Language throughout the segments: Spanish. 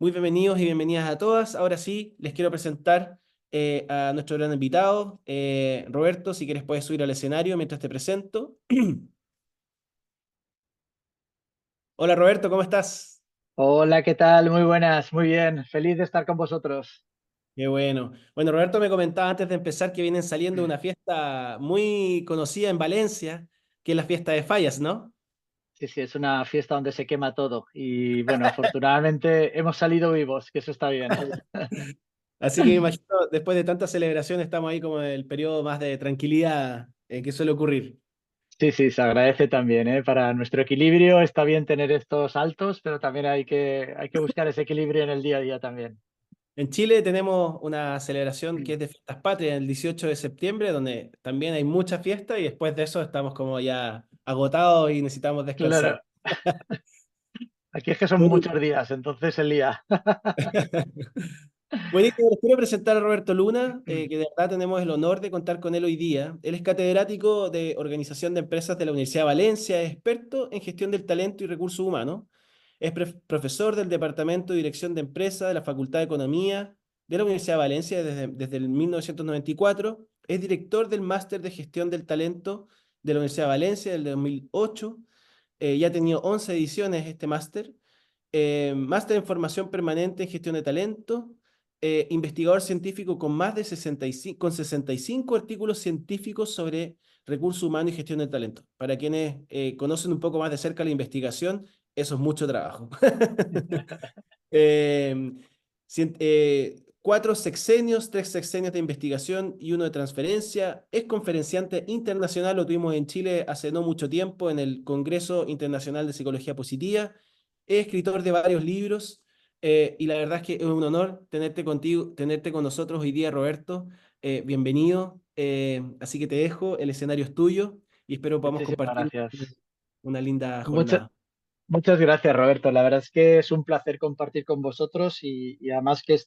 Muy bienvenidos y bienvenidas a todas. Ahora sí, les quiero presentar a nuestro gran invitado, Roberto. Si quieres puedes subir al escenario mientras te presento. Hola Roberto, ¿cómo estás? Hola, ¿qué tal? Muy buenas, muy bien. Feliz de estar con vosotros. Qué bueno. Bueno, Roberto me comentaba antes de empezar que vienen saliendo de una fiesta muy conocida en Valencia, que es la fiesta de Fallas, ¿no? Sí, sí, es una fiesta donde se quema todo y bueno, afortunadamente hemos salido vivos, que eso está bien. Así que me imagino, después de tanta celebración, estamos ahí como en el periodo más de tranquilidad que suele ocurrir. Sí, sí, se agradece también, ¿eh? Para nuestro equilibrio está bien tener estos altos, pero también hay que buscar ese equilibrio en el día a día también. En Chile tenemos una celebración que es de Fiestas Patrias el 18 de septiembre, donde también hay mucha fiesta y después de eso estamos como ya agotados y necesitamos Claro, descansar. aquí es que son Bueno, muchos días, entonces el día. buenísimo, les quiero presentar a Roberto Luna, que de verdad tenemos el honor de contar con él hoy día. Él es catedrático de Organización de Empresas de la Universidad de Valencia, es experto en gestión del talento y recursos humanos, es profesor del Departamento de Dirección de Empresas de la Facultad de Economía de la Universidad de Valencia desde el 1994, es director del Máster de Gestión del Talento de la Universidad de Valencia del 2008, ya ha tenido 11 ediciones este máster, máster en formación permanente en gestión de talento, investigador científico con más de 65, con 65 artículos científicos sobre recursos humanos y gestión de talento. Para quienes conocen un poco más de cerca la investigación, eso es mucho trabajo. Eh, cuatro sexenios, tres sexenios de investigación y uno de transferencia. Es conferenciante internacional, lo tuvimos en Chile hace no mucho tiempo en el Congreso Internacional de Psicología Positiva. Es escritor de varios libros y la verdad es que es un honor tenerte contigo, tenerte con nosotros hoy día, Roberto. Bienvenido. Así que te dejo, el escenario es tuyo y espero podamos Muchísimas compartir gracias. una linda Muchas, jornada. Muchas gracias, Roberto. La verdad es que es un placer compartir con vosotros y además que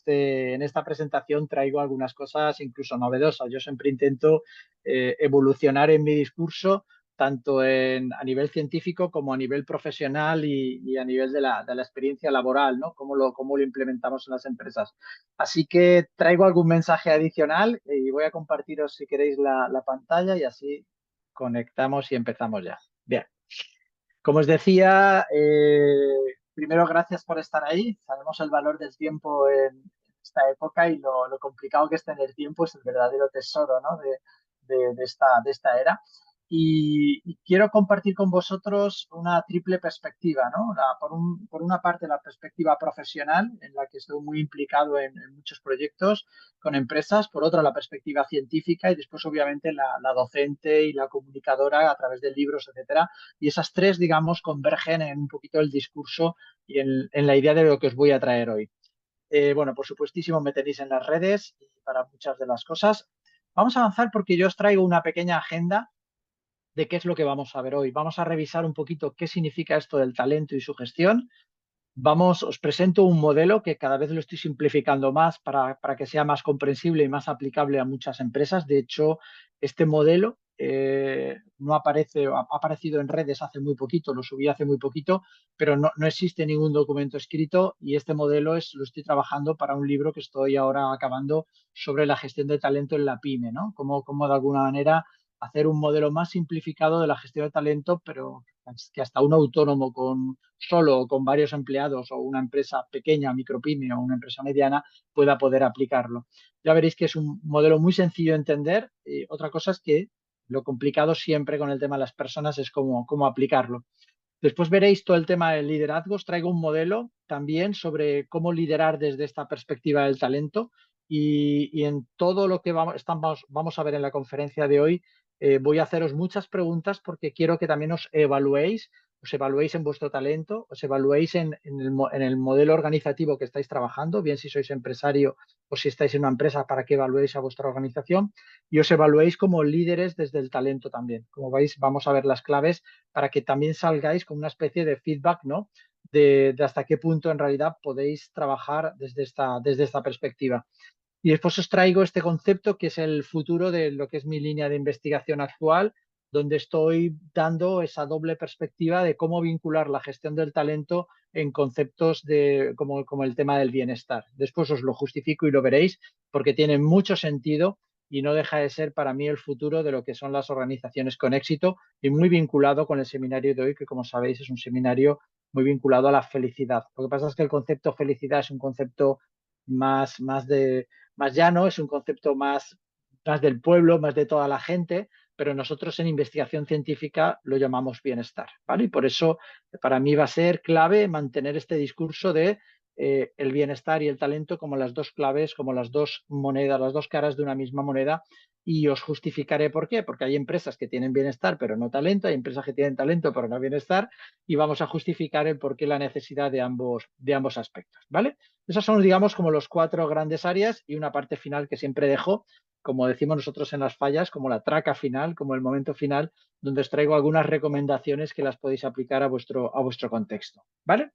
en esta presentación traigo algunas cosas incluso novedosas. Yo siempre intento evolucionar en mi discurso, tanto a nivel científico como a nivel profesional y a nivel de la experiencia laboral, ¿no? Cómo lo implementamos en las empresas. Así que traigo algún mensaje adicional y voy a compartiros, si queréis, la pantalla y así conectamos y empezamos ya. Bien. Como os decía, primero gracias por estar ahí. Sabemos el valor del tiempo en esta época y lo complicado que es tener tiempo es el verdadero tesoro, ¿no? de esta era. Y quiero compartir con vosotros una triple perspectiva, ¿no? Por una parte, la perspectiva profesional, en la que estoy muy implicado en muchos proyectos con empresas, por otra, la perspectiva científica y después, obviamente, la docente y la comunicadora a través de libros, etcétera, y esas tres, digamos, convergen en un poquito el discurso y en la idea de lo que os voy a traer hoy. Bueno, por supuestísimo, me tenéis en las redes para muchas de las cosas. Vamos a avanzar porque yo os traigo una pequeña agenda de qué es lo que vamos a ver hoy. Vamos a revisar un poquito qué significa esto del talento y su gestión. Os presento un modelo que cada vez lo estoy simplificando más para que sea más comprensible y más aplicable a muchas empresas. De hecho, este modelo no aparece, ha aparecido en redes hace muy poquito, lo subí hace muy poquito, pero no existe ningún documento escrito y este modelo lo estoy trabajando para un libro que estoy ahora acabando sobre la gestión de talento en la pyme, ¿no? Cómo de alguna manera hacer un modelo más simplificado de la gestión de talento, pero que hasta un autónomo solo o con varios empleados o una empresa pequeña, micropyme o una empresa mediana pueda poder aplicarlo. Ya veréis que es un modelo muy sencillo de entender. Otra cosa es que lo complicado siempre con el tema de las personas es cómo aplicarlo. Después veréis todo el tema de liderazgos. Traigo un modelo también sobre cómo liderar desde esta perspectiva del talento y en todo lo que vamos a ver en la conferencia de hoy, voy a haceros muchas preguntas porque quiero que también os evaluéis en vuestro talento, os evaluéis en el modelo organizativo que estáis trabajando, bien si sois empresario o si estáis en una empresa para que evaluéis a vuestra organización y os evaluéis como líderes desde el talento también. Como veis, vamos a ver las claves para que también salgáis con una especie de feedback, ¿no? De hasta qué punto en realidad podéis trabajar desde esta perspectiva. Y después os traigo este concepto que es el futuro de lo que es mi línea de investigación actual, donde estoy dando esa doble perspectiva de cómo vincular la gestión del talento en conceptos como el tema del bienestar. Después os lo justifico y lo veréis porque tiene mucho sentido y no deja de ser para mí el futuro de lo que son las organizaciones con éxito y muy vinculado con el seminario de hoy, que como sabéis es un seminario muy vinculado a la felicidad. Lo que pasa es que el concepto felicidad es un concepto más llano, es un concepto más del pueblo, más de toda la gente, pero nosotros en investigación científica lo llamamos bienestar, ¿vale? Y por eso para mí va a ser clave mantener este discurso de el bienestar y el talento como las dos claves, como las dos monedas, las dos caras de una misma moneda. Y os justificaré por qué, porque hay empresas que tienen bienestar pero no talento, hay empresas que tienen talento pero no bienestar, y vamos a justificar el por qué la necesidad de ambos aspectos, ¿vale? Esas son, digamos, como los 4 grandes áreas y una parte final que siempre dejo, como decimos nosotros en las fallas, como la traca final, como el momento final, donde os traigo algunas recomendaciones que las podéis aplicar a vuestro contexto, ¿vale?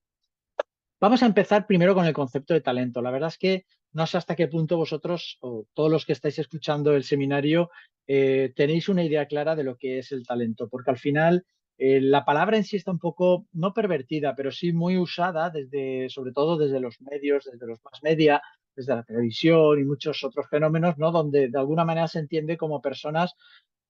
Vamos a empezar primero con el concepto de talento. La verdad es que no sé hasta qué punto vosotros o todos los que estáis escuchando el seminario tenéis una idea clara de lo que es el talento, porque al final la palabra en sí está un poco, no pervertida, pero sí muy usada desde, sobre todo desde los medios, desde los más media, desde la televisión y muchos otros fenómenos, ¿no? Donde de alguna manera se entiende como personas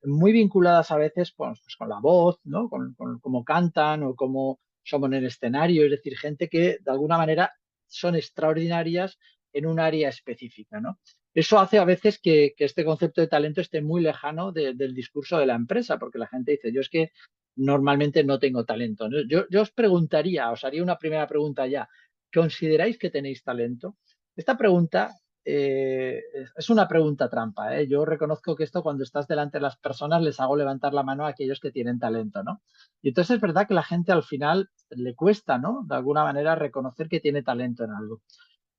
muy vinculadas a veces pues, con la voz, ¿no? Con cómo cantan o cómo somos en el escenario, es decir, gente que de alguna manera son extraordinarias en un área específica, ¿no? Eso hace a veces que este concepto de talento esté muy lejano del discurso de la empresa, porque la gente dice, yo es que normalmente no tengo talento, ¿no? Yo os preguntaría, os haría una primera pregunta ya, ¿consideráis que tenéis talento? Esta pregunta es una pregunta trampa, ¿eh? Yo reconozco que esto cuando estás delante de las personas les hago levantar la mano a aquellos que tienen talento, ¿no? Y entonces es verdad que la gente al final le cuesta, ¿no? De alguna manera reconocer que tiene talento en algo.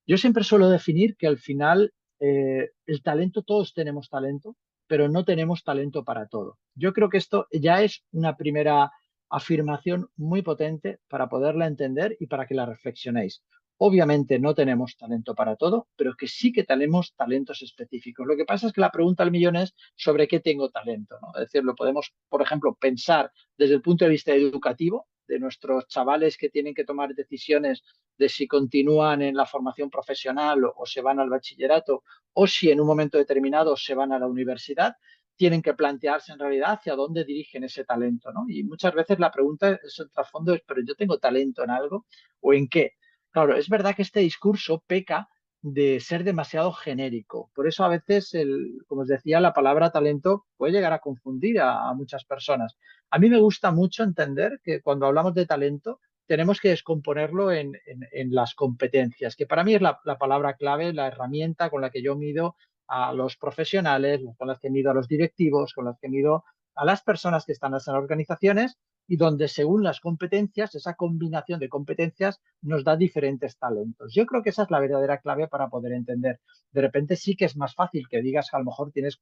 Yo siempre suelo definir que al final el talento, todos tenemos talento, pero no tenemos talento para todo. Yo creo que esto ya es una primera afirmación muy potente para poderla entender y para que la reflexionéis. Obviamente no tenemos talento para todo, pero que sí que tenemos talentos específicos. Lo que pasa es que la pregunta al millón es sobre qué tengo talento, ¿no? Es decir, lo podemos, por ejemplo, pensar desde el punto de vista educativo, de nuestros chavales que tienen que tomar decisiones de si continúan en la formación profesional o se van al bachillerato o si en un momento determinado se van a la universidad, tienen que plantearse en realidad hacia dónde dirigen ese talento, ¿no? Y muchas veces la pregunta, es el trasfondo es, ¿pero yo tengo talento en algo o en qué? Claro, es verdad que este discurso peca de ser demasiado genérico. Por eso a veces, como os decía, la palabra talento puede llegar a confundir a muchas personas. A mí me gusta mucho entender que cuando hablamos de talento tenemos que descomponerlo en las competencias, que para mí es la palabra clave, la herramienta con la que yo mido a los profesionales, con las que mido a los directivos, con las que mido a las personas que están en las organizaciones y donde según las competencias, esa combinación de competencias nos da diferentes talentos. Yo creo que esa es la verdadera clave para poder entender. De repente sí que es más fácil que digas que a lo mejor tienes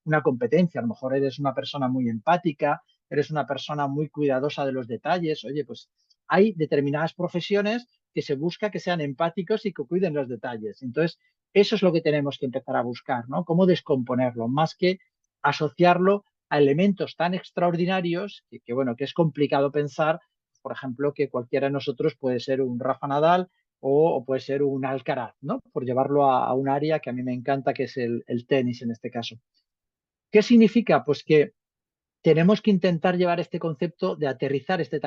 una competencia, a lo mejor eres una persona muy empática, eres una persona muy cuidadosa de los detalles. Oye, pues hay determinadas profesiones que se busca que sean empáticos y que cuiden los detalles. Entonces, eso es lo que tenemos que empezar a buscar, ¿no? Cómo descomponerlo, más que asociarlo a elementos tan extraordinarios bueno, que es complicado pensar, por ejemplo, que cualquiera de nosotros puede ser un Rafa Nadal o puede ser un Alcaraz, ¿no? Por llevarlo a un área que a mí me encanta, que es el tenis en este caso. ¿Qué significa? Pues que tenemos que intentar llevar este concepto de aterrizar este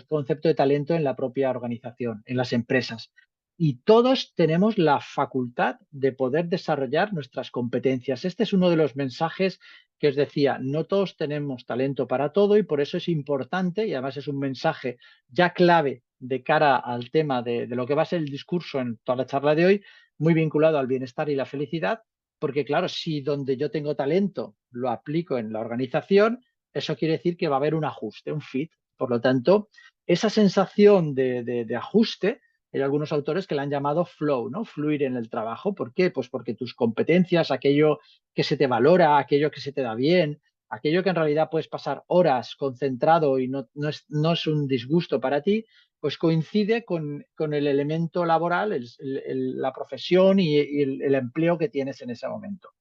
concepto de talento en la propia organización, en las empresas. Y todos tenemos la facultad de poder desarrollar nuestras competencias. Este es uno de los mensajes que os decía, no todos tenemos talento para todo y por eso es importante, y además es un mensaje ya clave de cara al tema de lo que va a ser el discurso en toda la charla de hoy, muy vinculado al bienestar y la felicidad, porque claro, si donde yo tengo talento lo aplico en la organización, eso quiere decir que va a haber un ajuste, un fit. Por lo tanto, esa sensación de ajuste, hay algunos autores que la han llamado flow, ¿no? Fluir en el trabajo. ¿Por qué? Pues porque tus competencias, aquello que se te valora, aquello que se te da bien, aquello que en realidad puedes pasar horas concentrado y no es un disgusto para ti, pues coincide con el elemento laboral, la profesión y el empleo que tienes en ese momento.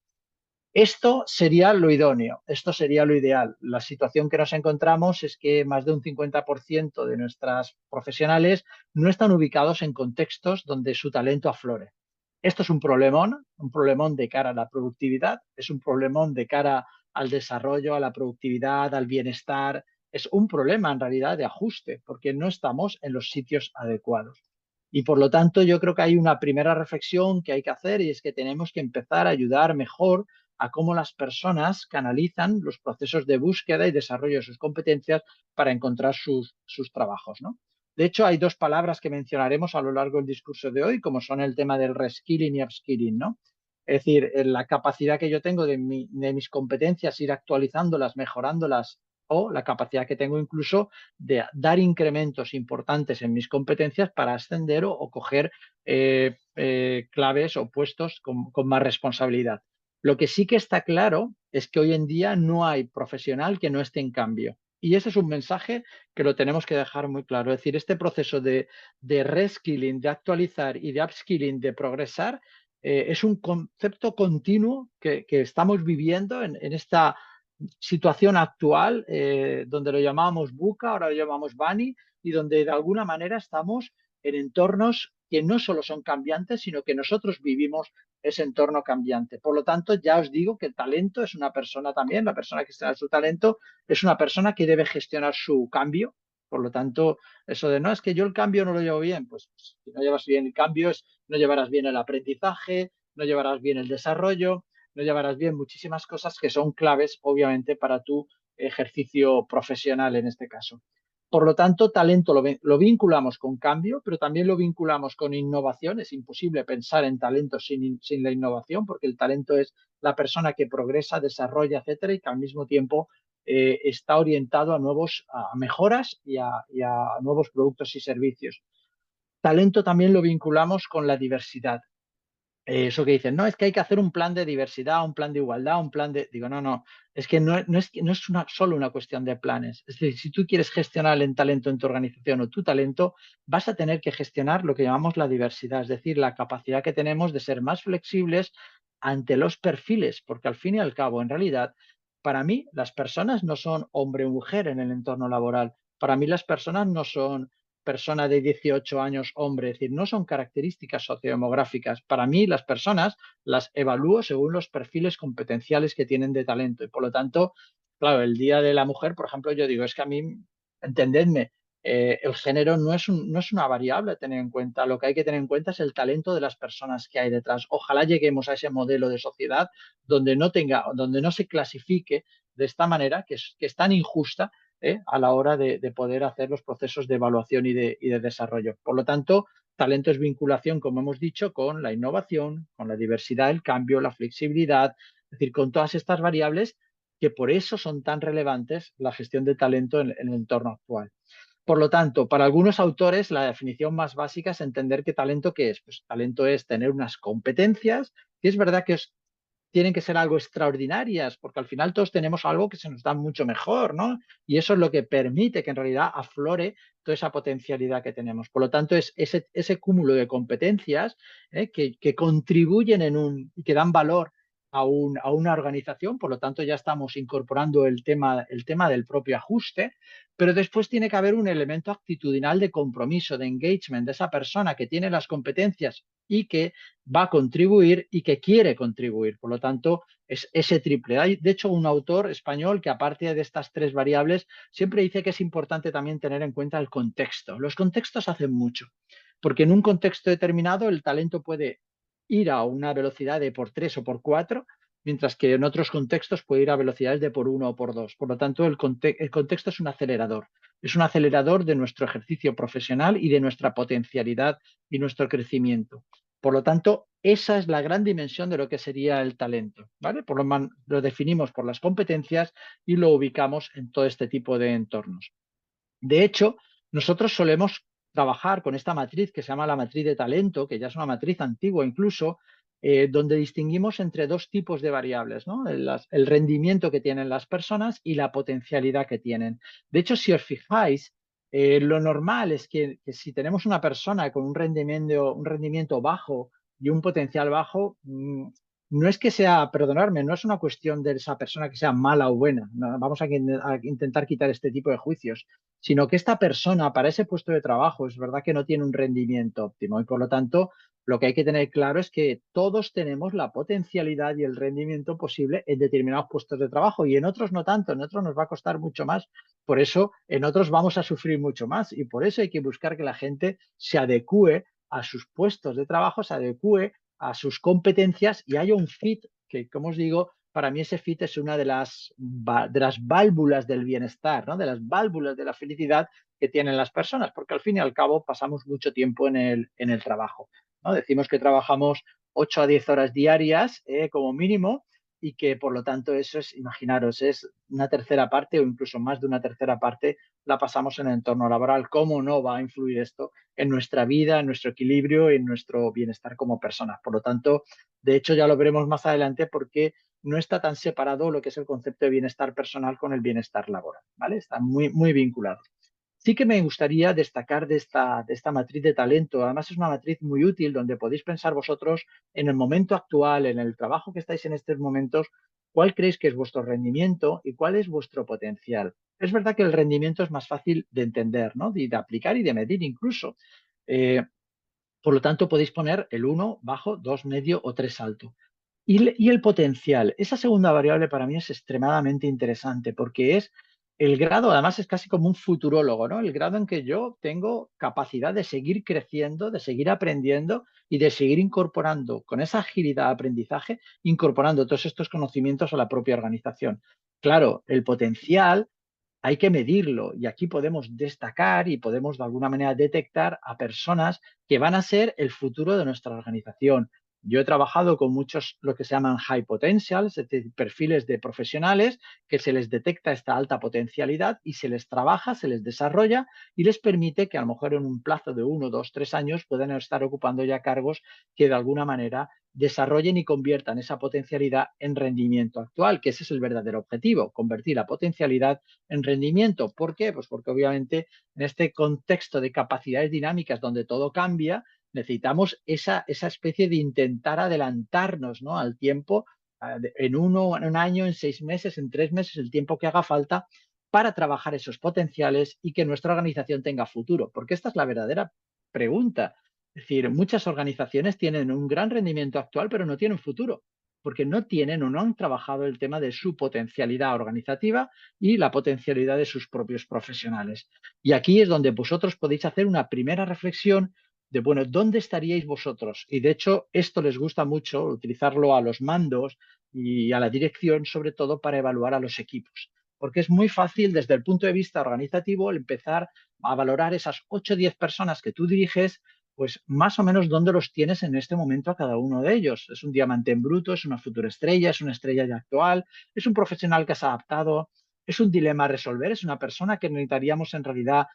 Esto sería lo idóneo, esto sería lo ideal. La situación que nos encontramos es que más de un 50% de nuestras profesionales no están ubicados en contextos donde su talento aflore. Esto es un problemón de cara a la productividad, es un problemón de cara al desarrollo, a la productividad, al bienestar. Es un problema en realidad de ajuste, porque no estamos en los sitios adecuados. Y por lo tanto, yo creo que hay una primera reflexión que hay que hacer y es que tenemos que empezar a ayudar mejor a cómo las personas canalizan los procesos de búsqueda y desarrollo de sus competencias para encontrar sus trabajos, ¿no? De hecho, hay dos palabras que mencionaremos a lo largo del discurso de hoy, como son el tema del reskilling y upskilling, ¿no? Es decir, la capacidad que yo tengo de mis competencias, ir actualizándolas, mejorándolas, o la capacidad que tengo incluso de dar incrementos importantes en mis competencias para ascender o coger claves o puestos con más responsabilidad. Lo que sí que está claro es que hoy en día no hay profesional que no esté en cambio. Y ese es un mensaje que lo tenemos que dejar muy claro. Es decir, este proceso de reskilling, de actualizar y de upskilling, de progresar, es un concepto continuo que estamos viviendo en esta situación actual, donde lo llamábamos VUCA, ahora lo llamamos BANI, y donde de alguna manera estamos en entornos que no solo son cambiantes, sino que nosotros vivimos ese entorno cambiante. Por lo tanto, ya os digo que el talento es una persona también, la persona que gestiona su talento es una persona que debe gestionar su cambio. Por lo tanto, eso de no, es que yo el cambio no lo llevo bien, pues si no llevas bien el cambio, no llevarás bien el aprendizaje, no llevarás bien el desarrollo, no llevarás bien muchísimas cosas que son claves, obviamente, para tu ejercicio profesional en este caso. Por lo tanto, talento lo vinculamos con cambio, pero también lo vinculamos con innovación. Es imposible pensar en talento sin la innovación, porque el talento es la persona que progresa, desarrolla, etcétera, y que al mismo tiempo está orientado a mejoras y a nuevos productos y servicios. Talento también lo vinculamos con la diversidad. Eso que dicen, no, es que hay que hacer un plan de diversidad, un plan de igualdad, un plan de... Digo, no, no, es que no es solo una cuestión de planes. Es decir, si tú quieres gestionar el talento en tu organización o tu talento, vas a tener que gestionar lo que llamamos la diversidad, es decir, la capacidad que tenemos de ser más flexibles ante los perfiles, porque al fin y al cabo, en realidad, para mí, las personas no son hombre o mujer en el entorno laboral. Para mí, las personas no son persona de 18 años hombre, es decir, no son características sociodemográficas. Para mí, las personas las evalúo según los perfiles competenciales que tienen de talento. Y por lo tanto, claro, el Día de la Mujer, por ejemplo, yo digo, es que a mí, entendedme, el género no es una variable a tener en cuenta. Lo que hay que tener en cuenta es el talento de las personas que hay detrás. Ojalá lleguemos a ese modelo de sociedad donde no se clasifique de esta manera, que es tan injusta, a la hora de poder hacer los procesos de evaluación y de desarrollo. Por lo tanto, talento es vinculación, como hemos dicho, con la innovación, con la diversidad, el cambio, la flexibilidad, es decir, con todas estas variables que por eso son tan relevantes la gestión de talento en el entorno actual. Por lo tanto, para algunos autores, la definición más básica es entender qué talento qué es. Pues talento es tener unas competencias, que es verdad que tienen que ser algo extraordinarias, porque al final todos tenemos algo que se nos da mucho mejor, ¿no? Y eso es lo que permite que en realidad aflore toda esa potencialidad que tenemos. Por lo tanto, es ese cúmulo de competencias que contribuyen y que dan valor a una organización, por lo tanto ya estamos incorporando el tema del propio ajuste, pero después tiene que haber un elemento actitudinal de compromiso, de engagement, de esa persona que tiene las competencias y que va a contribuir y que quiere contribuir. Por lo tanto, es ese triple. Hay, de hecho, un autor español que aparte de estas tres variables, siempre dice que es importante también tener en cuenta el contexto. Los contextos hacen mucho, porque en un contexto determinado el talento puede ir a una velocidad de por 3 o por 4, mientras que en otros contextos puede ir a velocidades de por 1 o por 2. Por lo tanto, el contexto es un acelerador de nuestro ejercicio profesional y de nuestra potencialidad y nuestro crecimiento. Por lo tanto, esa es la gran dimensión de lo que sería el talento, ¿vale? Lo definimos por las competencias y lo ubicamos en todo este tipo de entornos. De hecho, nosotros solemos trabajar con esta matriz que se llama la matriz de talento, que ya es una matriz antigua incluso, donde distinguimos entre dos tipos de variables, ¿no? El rendimiento que tienen las personas y la potencialidad que tienen. De hecho, si os fijáis, lo normal es que si tenemos una persona con un rendimiento bajo y un potencial bajo, no es que sea, perdonarme, no es una cuestión de esa persona que sea mala o buena, no, vamos a intentar quitar este tipo de juicios, sino que esta persona para ese puesto de trabajo es verdad que no tiene un rendimiento óptimo y por lo tanto lo que hay que tener claro es que todos tenemos la potencialidad y el rendimiento posible en determinados puestos de trabajo y en otros no tanto, en otros nos va a costar mucho más, por eso en otros vamos a sufrir mucho más y por eso hay que buscar que la gente se adecue a sus puestos de trabajo, se adecue a sus competencias y haya un fit que, como os digo, para mí ese fit es una de las válvulas del bienestar, ¿no? De las válvulas de la felicidad que tienen las personas, porque al fin y al cabo pasamos mucho tiempo en el trabajo, ¿no? Decimos que trabajamos 8 a 10 horas diarias como mínimo y que por lo tanto eso es, imaginaros, es una tercera parte o incluso más de una tercera parte la pasamos en el entorno laboral. ¿Cómo no va a influir esto en nuestra vida, en nuestro equilibrio, en nuestro bienestar como personas? Por lo tanto, de hecho ya lo veremos más adelante porque no está tan separado lo que es el concepto de bienestar personal con el bienestar laboral, ¿vale? Están muy vinculados. Sí que me gustaría destacar de esta matriz de talento. Además, es una matriz muy útil donde podéis pensar vosotros en el momento actual, en el trabajo que estáis en estos momentos, cuál creéis que es vuestro rendimiento y cuál es vuestro potencial. Es verdad que el rendimiento es más fácil de entender, ¿no? De aplicar y de medir incluso. Eh, por lo tanto, podéis poner el 1 bajo, 2 medio o 3 alto. Y el potencial, esa segunda variable para mí es extremadamente interesante porque es el grado, además es casi como un futurólogo, ¿no? El grado en que yo tengo capacidad de seguir creciendo, de seguir aprendiendo y de seguir incorporando con esa agilidad de aprendizaje, incorporando todos estos conocimientos a la propia organización. Claro, el potencial hay que medirlo y aquí podemos destacar y podemos de alguna manera detectar a personas que van a ser el futuro de nuestra organización. Yo he trabajado con muchos lo que se llaman high potentials, es decir, perfiles de profesionales que se les detecta esta alta potencialidad y se les trabaja, se les desarrolla y les permite que a lo mejor en un plazo de 1, 2, 3 años puedan estar ocupando ya cargos que de alguna manera desarrollen y conviertan esa potencialidad en rendimiento actual, que ese es el verdadero objetivo, convertir la potencialidad en rendimiento. ¿Por qué? Pues porque obviamente en este contexto de capacidades dinámicas donde todo cambia, necesitamos esa especie de intentar adelantarnos, ¿no?, al tiempo, en en un año, en 6 meses, en 3 meses, el tiempo que haga falta para trabajar esos potenciales y que nuestra organización tenga futuro. Porque esta es la verdadera pregunta. Es decir, muchas organizaciones tienen un gran rendimiento actual, pero no tienen futuro, porque no tienen o no han trabajado el tema de su potencialidad organizativa y la potencialidad de sus propios profesionales. Y aquí es donde vosotros podéis hacer una primera reflexión de, bueno, ¿dónde estaríais vosotros? Y de hecho, esto les gusta mucho utilizarlo a los mandos y a la dirección, sobre todo para evaluar a los equipos. Porque es muy fácil desde el punto de vista organizativo el empezar a valorar esas 8 o 10 personas que tú diriges, pues más o menos dónde los tienes en este momento a cada uno de ellos. ¿Es un diamante en bruto? ¿Es una futura estrella? ¿Es una estrella ya actual? ¿Es un profesional que se ha adaptado? ¿Es un dilema a resolver? ¿Es una persona que necesitaríamos en realidad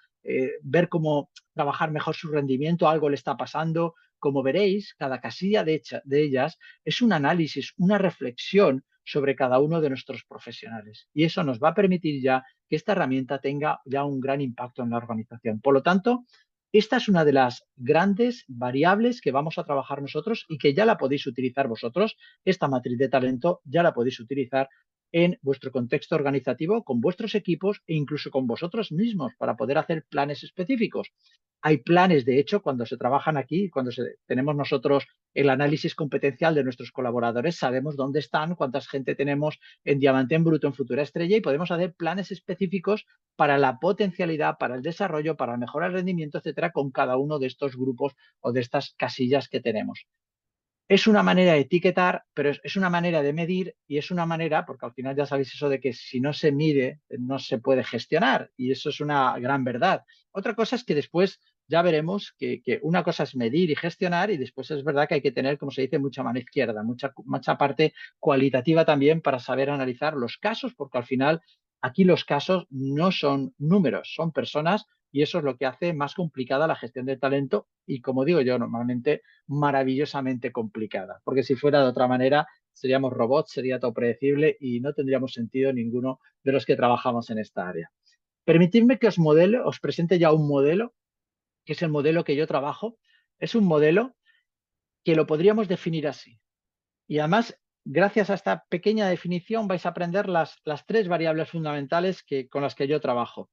ver cómo trabajar mejor su rendimiento? ¿Algo le está pasando? Como veréis, cada casilla de ellas es un análisis, una reflexión sobre cada uno de nuestros profesionales. Y eso nos va a permitir ya que esta herramienta tenga ya un gran impacto en la organización. Por lo tanto, esta es una de las grandes variables que vamos a trabajar nosotros y que ya la podéis utilizar vosotros. Esta matriz de talento ya la podéis utilizar en vuestro contexto organizativo, con vuestros equipos e incluso con vosotros mismos para poder hacer planes específicos. Hay planes, de hecho, cuando se trabajan aquí, tenemos nosotros el análisis competencial de nuestros colaboradores, sabemos dónde están, cuánta gente tenemos en diamante en bruto, en futura estrella y podemos hacer planes específicos para la potencialidad, para el desarrollo, para mejorar el rendimiento, etcétera, con cada uno de estos grupos o de estas casillas que tenemos. Es una manera de etiquetar, pero es una manera de medir y es una manera, porque al final ya sabéis eso de que si no se mide, no se puede gestionar y eso es una gran verdad. Otra cosa es que después ya veremos que una cosa es medir y gestionar y después es verdad que hay que tener, como se dice, mucha mano izquierda, mucha parte cualitativa también para saber analizar los casos, porque al final aquí los casos no son números, son personas y eso es lo que hace más complicada la gestión del talento y, como digo yo, normalmente maravillosamente complicada, porque si fuera de otra manera seríamos robots, sería todo predecible y no tendríamos sentido ninguno de los que trabajamos en esta área. Permitidme que os presente ya un modelo, que es el modelo que yo trabajo. Es un modelo que lo podríamos definir así. Y además gracias a esta pequeña definición vais a aprender las tres variables fundamentales con las que yo trabajo.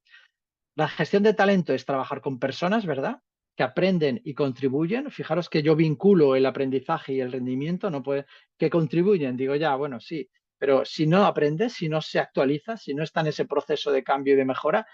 La gestión de talento es trabajar con personas, ¿verdad? Que aprenden y contribuyen. Fijaros que yo vinculo el aprendizaje y el rendimiento, no puede, que contribuyen. Digo, ya, bueno, sí, pero si no aprendes, si no se actualiza, si no está en ese proceso de cambio y de mejora,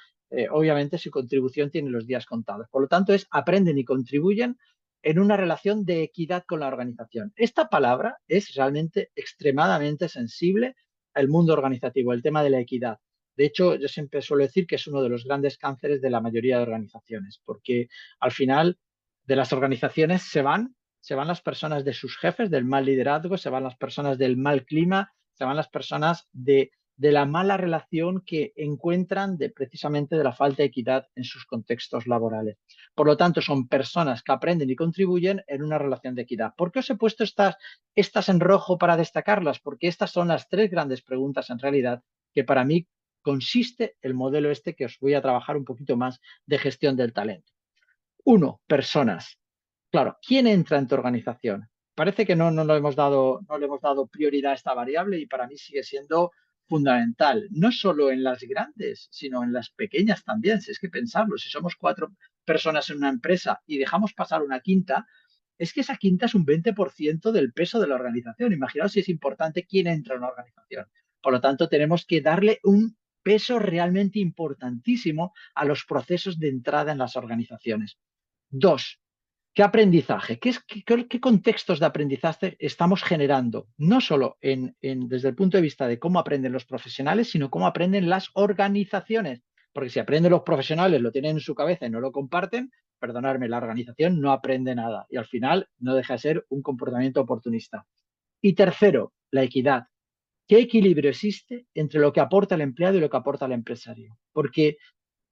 obviamente su contribución tiene los días contados. Por lo tanto, es aprenden y contribuyen en una relación de equidad con la organización. Esta palabra es realmente extremadamente sensible al mundo organizativo, el tema de la equidad. De hecho, yo siempre suelo decir que es uno de los grandes cánceres de la mayoría de organizaciones, porque al final de las organizaciones se van las personas de sus jefes, del mal liderazgo, se van las personas del mal clima, se van las personas de la mala relación que encuentran precisamente de la falta de equidad en sus contextos laborales. Por lo tanto, son personas que aprenden y contribuyen en una relación de equidad. ¿Por qué os he puesto estas en rojo para destacarlas? Porque estas son las tres grandes preguntas en realidad que para mí consiste el modelo este que os voy a trabajar un poquito más de gestión del talento. Uno, personas. Claro, ¿quién entra en tu organización? Parece que no le hemos dado prioridad a esta variable y para mí sigue siendo fundamental, no solo en las grandes, sino en las pequeñas también. Si es que pensarlo, si somos cuatro personas en una empresa y dejamos pasar una quinta, es que esa quinta es un 20% del peso de la organización. Imaginaos si es importante quién entra en una organización. Por lo tanto, tenemos que darle un peso realmente importantísimo a los procesos de entrada en las organizaciones. Dos, ¿qué aprendizaje? ¿Qué contextos de aprendizaje estamos generando? No solo desde el punto de vista de cómo aprenden los profesionales, sino cómo aprenden las organizaciones. Porque si aprenden los profesionales, lo tienen en su cabeza y no lo comparten, perdonadme, la organización no aprende nada y al final no deja de ser un comportamiento oportunista. Y tercero, la equidad. ¿Qué equilibrio existe entre lo que aporta el empleado y lo que aporta el empresario? Porque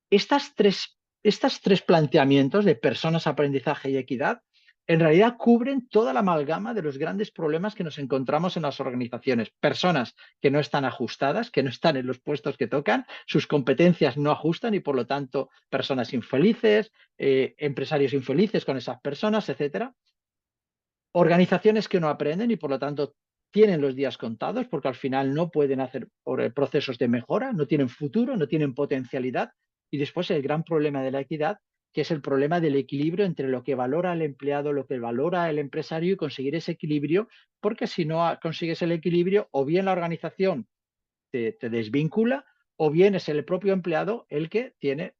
estos tres planteamientos de personas, aprendizaje y equidad en realidad cubren toda la amalgama de los grandes problemas que nos encontramos en las organizaciones. Personas que no están ajustadas, que no están en los puestos que tocan, sus competencias no ajustan y por lo tanto personas infelices, empresarios infelices con esas personas, etcétera. Organizaciones que no aprenden y por lo tanto tienen los días contados porque al final no pueden hacer procesos de mejora, no tienen futuro, no tienen potencialidad. Y después el gran problema de la equidad, que es el problema del equilibrio entre lo que valora el empleado, lo que valora el empresario y conseguir ese equilibrio, porque si no consigues el equilibrio, o bien la organización te desvincula o bien es el propio empleado el que tiene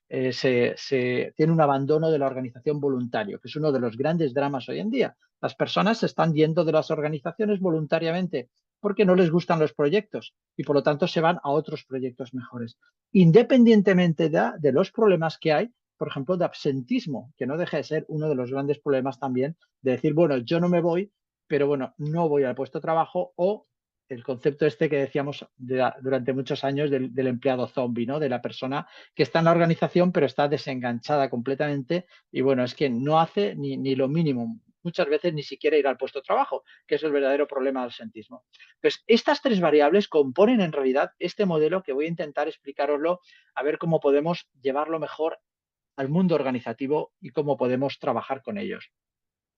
tiene un abandono de la organización voluntario, que es uno de los grandes dramas hoy en día. Las personas se están yendo de las organizaciones voluntariamente porque no les gustan los proyectos y por lo tanto se van a otros proyectos mejores. Independientemente de los problemas que hay, por ejemplo, de absentismo, que no deja de ser uno de los grandes problemas también de decir, bueno, yo no me voy, pero bueno, no voy al puesto de trabajo o el concepto este que decíamos durante muchos años del empleado zombie, ¿no? De la persona que está en la organización pero está desenganchada completamente y bueno, es que no hace ni lo mínimo, muchas veces ni siquiera ir al puesto de trabajo, que es el verdadero problema del absentismo. Pues estas tres variables componen en realidad este modelo que voy a intentar explicaroslo a ver cómo podemos llevarlo mejor al mundo organizativo y cómo podemos trabajar con ellos.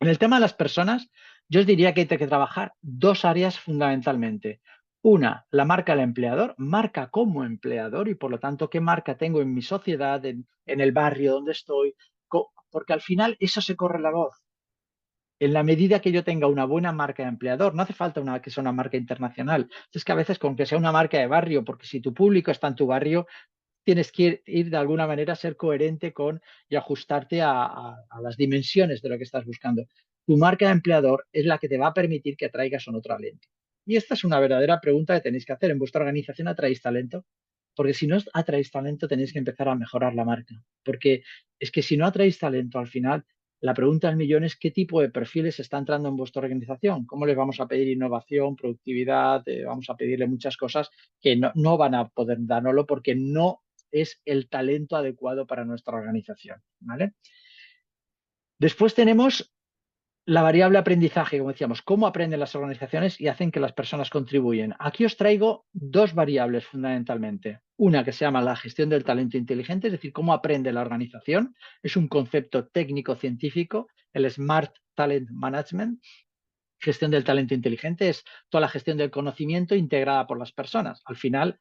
En el tema de las personas, yo os diría que hay que trabajar dos áreas fundamentalmente. Una, la marca del empleador, marca como empleador y por lo tanto qué marca tengo en mi sociedad, en el barrio donde estoy, porque al final eso se corre la voz. En la medida que yo tenga una buena marca de empleador, no hace falta que sea una marca internacional. Es que a veces con que sea una marca de barrio, porque si tu público está en tu barrio, tienes que ir de alguna manera a ser coherente y ajustarte a las dimensiones de lo que estás buscando. Tu marca de empleador es la que te va a permitir que atraigas o no talento. Y esta es una verdadera pregunta que tenéis que hacer. ¿En vuestra organización atraéis talento? Porque si no atraéis talento, tenéis que empezar a mejorar la marca. Porque es que si no atraéis talento al final, la pregunta del millón es qué tipo de perfiles está entrando en vuestra organización. ¿Cómo les vamos a pedir innovación, productividad? Vamos a pedirle muchas cosas que no van a poder dárnoslo porque no es el talento adecuado para nuestra organización, ¿vale? Después tenemos la variable aprendizaje, como decíamos, cómo aprenden las organizaciones y hacen que las personas contribuyen. Aquí os traigo dos variables fundamentalmente. Una que se llama la gestión del talento inteligente, es decir, cómo aprende la organización. Es un concepto técnico-científico, el Smart Talent Management. gestión del talento inteligente es toda la gestión del conocimiento integrada por las personas. Al final,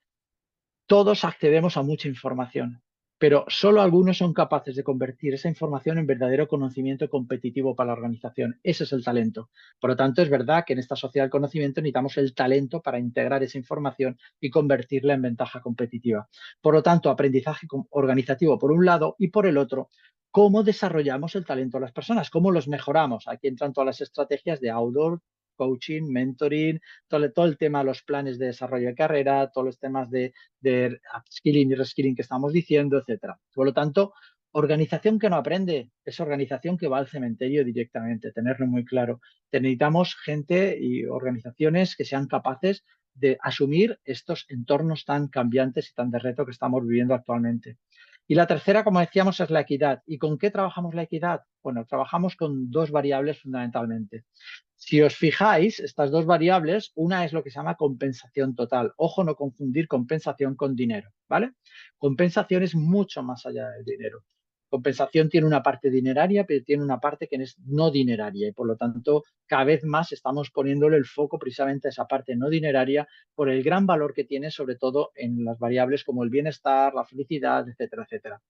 todos accedemos a mucha información, pero solo algunos son capaces de convertir esa información en verdadero conocimiento competitivo para la organización. Ese es el talento. Por lo tanto, es verdad que en esta sociedad del conocimiento necesitamos el talento para integrar esa información y convertirla en ventaja competitiva. Por lo tanto, aprendizaje organizativo por un lado y por el otro, cómo desarrollamos el talento de las personas, cómo los mejoramos. Aquí entran todas las estrategias de outdoor, coaching, mentoring, todo el tema de los planes de desarrollo de carrera, todos los temas de upskilling y reskilling que estamos diciendo, etcétera. Por lo tanto, organización que no aprende es organización que va al cementerio directamente, tenerlo muy claro. Necesitamos gente y organizaciones que sean capaces de asumir estos entornos tan cambiantes y tan de reto que estamos viviendo actualmente. Y la tercera, como decíamos, es la equidad. ¿Y con qué trabajamos la equidad? Bueno, trabajamos con dos variables fundamentalmente. Si os fijáis, estas dos variables, una es lo que se llama compensación total. Ojo, no confundir compensación con dinero, ¿vale? Compensación es mucho más allá del dinero. Compensación tiene una parte dineraria, pero tiene una parte que es no dineraria y por lo tanto cada vez más estamos poniéndole el foco precisamente a esa parte no dineraria por el gran valor que tiene, sobre todo en las variables como el bienestar, la felicidad, etcétera, etcétera.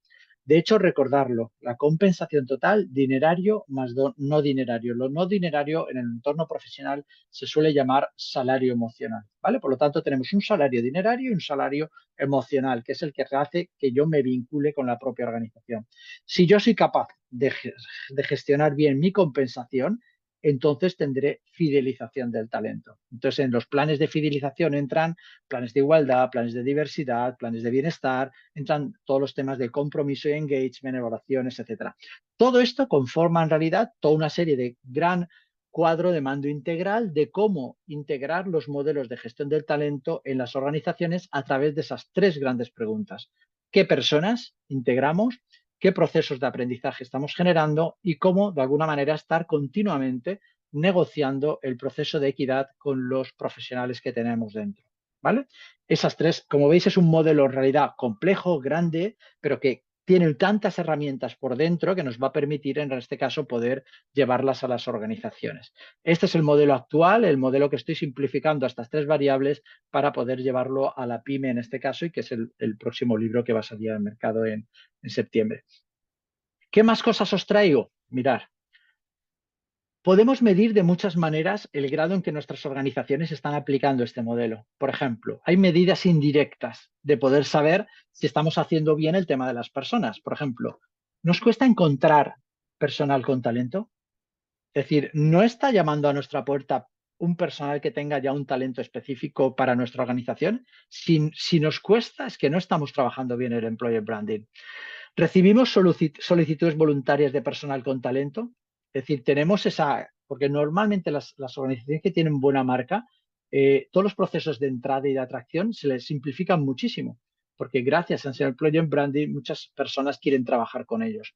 De hecho, recordarlo, la compensación total, dinerario más no dinerario. Lo no dinerario en el entorno profesional se suele llamar salario emocional, ¿vale? Por lo tanto, tenemos un salario dinerario y un salario emocional, que es el que hace que yo me vincule con la propia organización. Si yo soy capaz de gestionar bien mi compensación, entonces tendré fidelización del talento. Entonces, en los planes de fidelización entran planes de igualdad, planes de diversidad, planes de bienestar, entran todos los temas de compromiso y engagement, evaluaciones, etcétera. Todo esto conforma en realidad toda una serie de gran cuadro de mando integral de cómo integrar los modelos de gestión del talento en las organizaciones a través de esas tres grandes preguntas. ¿Qué personas integramos? ¿Qué procesos de aprendizaje estamos generando? Y cómo, de alguna manera, estar continuamente negociando el proceso de equidad con los profesionales que tenemos dentro. ¿Vale? Esas tres, como veis, es un modelo en realidad complejo, grande, pero que tiene tantas herramientas por dentro que nos va a permitir, en este caso, poder llevarlas a las organizaciones. Este es el modelo actual, el modelo que estoy simplificando a estas tres variables para poder llevarlo a la pyme en este caso y que es el próximo libro que va a salir al mercado en septiembre. ¿Qué más cosas os traigo? Mirad, podemos medir de muchas maneras el grado en que nuestras organizaciones están aplicando este modelo. Por ejemplo, hay medidas indirectas de poder saber si estamos haciendo bien el tema de las personas. Por ejemplo, ¿nos cuesta encontrar personal con talento? Es decir, ¿no está llamando a nuestra puerta un personal que tenga ya un talento específico para nuestra organización? Si nos cuesta, es que no estamos trabajando bien el employer branding. Recibimos solicitudes voluntarias de personal con talento. Es decir, tenemos esa, porque normalmente las organizaciones que tienen buena marca, todos los procesos de entrada y de atracción se les simplifican muchísimo, porque gracias a ese employer branding muchas personas quieren trabajar con ellos.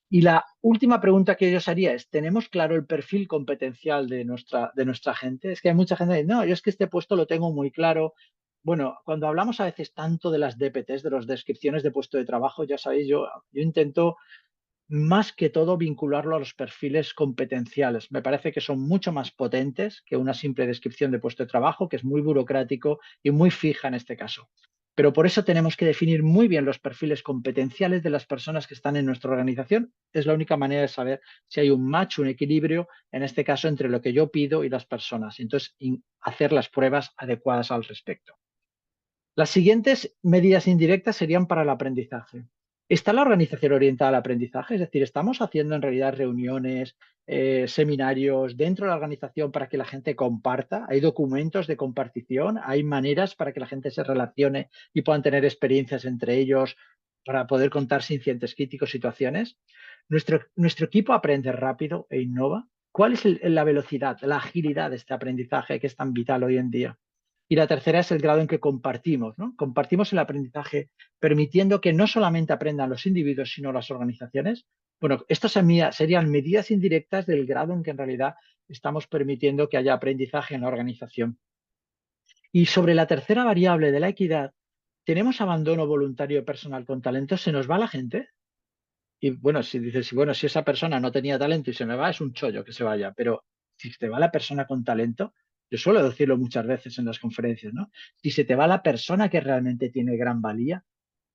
Y la última pregunta que yo os haría es, ¿tenemos claro el perfil competencial de nuestra gente? Es que hay mucha gente que dice, no, yo es que este puesto lo tengo muy claro. Bueno, cuando hablamos a veces tanto de las DPTs, de las descripciones de puesto de trabajo, ya sabéis, yo intento más que todo vincularlo a los perfiles competenciales. Me parece que son mucho más potentes que una simple descripción de puesto de trabajo, que es muy burocrático y muy fija en este caso. Pero por eso tenemos que definir muy bien los perfiles competenciales de las personas que están en nuestra organización. Es la única manera de saber si hay un match, un equilibrio, en este caso, entre lo que yo pido y las personas. Entonces, hacer las pruebas adecuadas al respecto. Las siguientes medidas indirectas serían para el aprendizaje. ¿Está la organización orientada al aprendizaje? Es decir, ¿estamos haciendo en realidad reuniones, seminarios dentro de la organización para que la gente comparta? ¿Hay documentos de compartición? ¿Hay maneras para que la gente se relacione y puedan tener experiencias entre ellos para poder contar sin incidentes críticos situaciones? ¿Nuestro equipo aprende rápido e innova? ¿Cuál es la velocidad, la agilidad de este aprendizaje que es tan vital hoy en día? Y la tercera es el grado en que compartimos, ¿no? Compartimos el aprendizaje, permitiendo que no solamente aprendan los individuos, sino las organizaciones. Bueno, estas serían medidas indirectas del grado en que en realidad estamos permitiendo que haya aprendizaje en la organización. Y sobre la tercera variable de la equidad, ¿tenemos abandono voluntario de personal con talento? ¿Se nos va la gente? Y bueno, si dices, bueno, si esa persona no tenía talento y se me va, es un chollo que se vaya. Pero si se te va la persona con talento, yo suelo decirlo muchas veces en las conferencias, ¿no? Si se te va la persona que realmente tiene gran valía,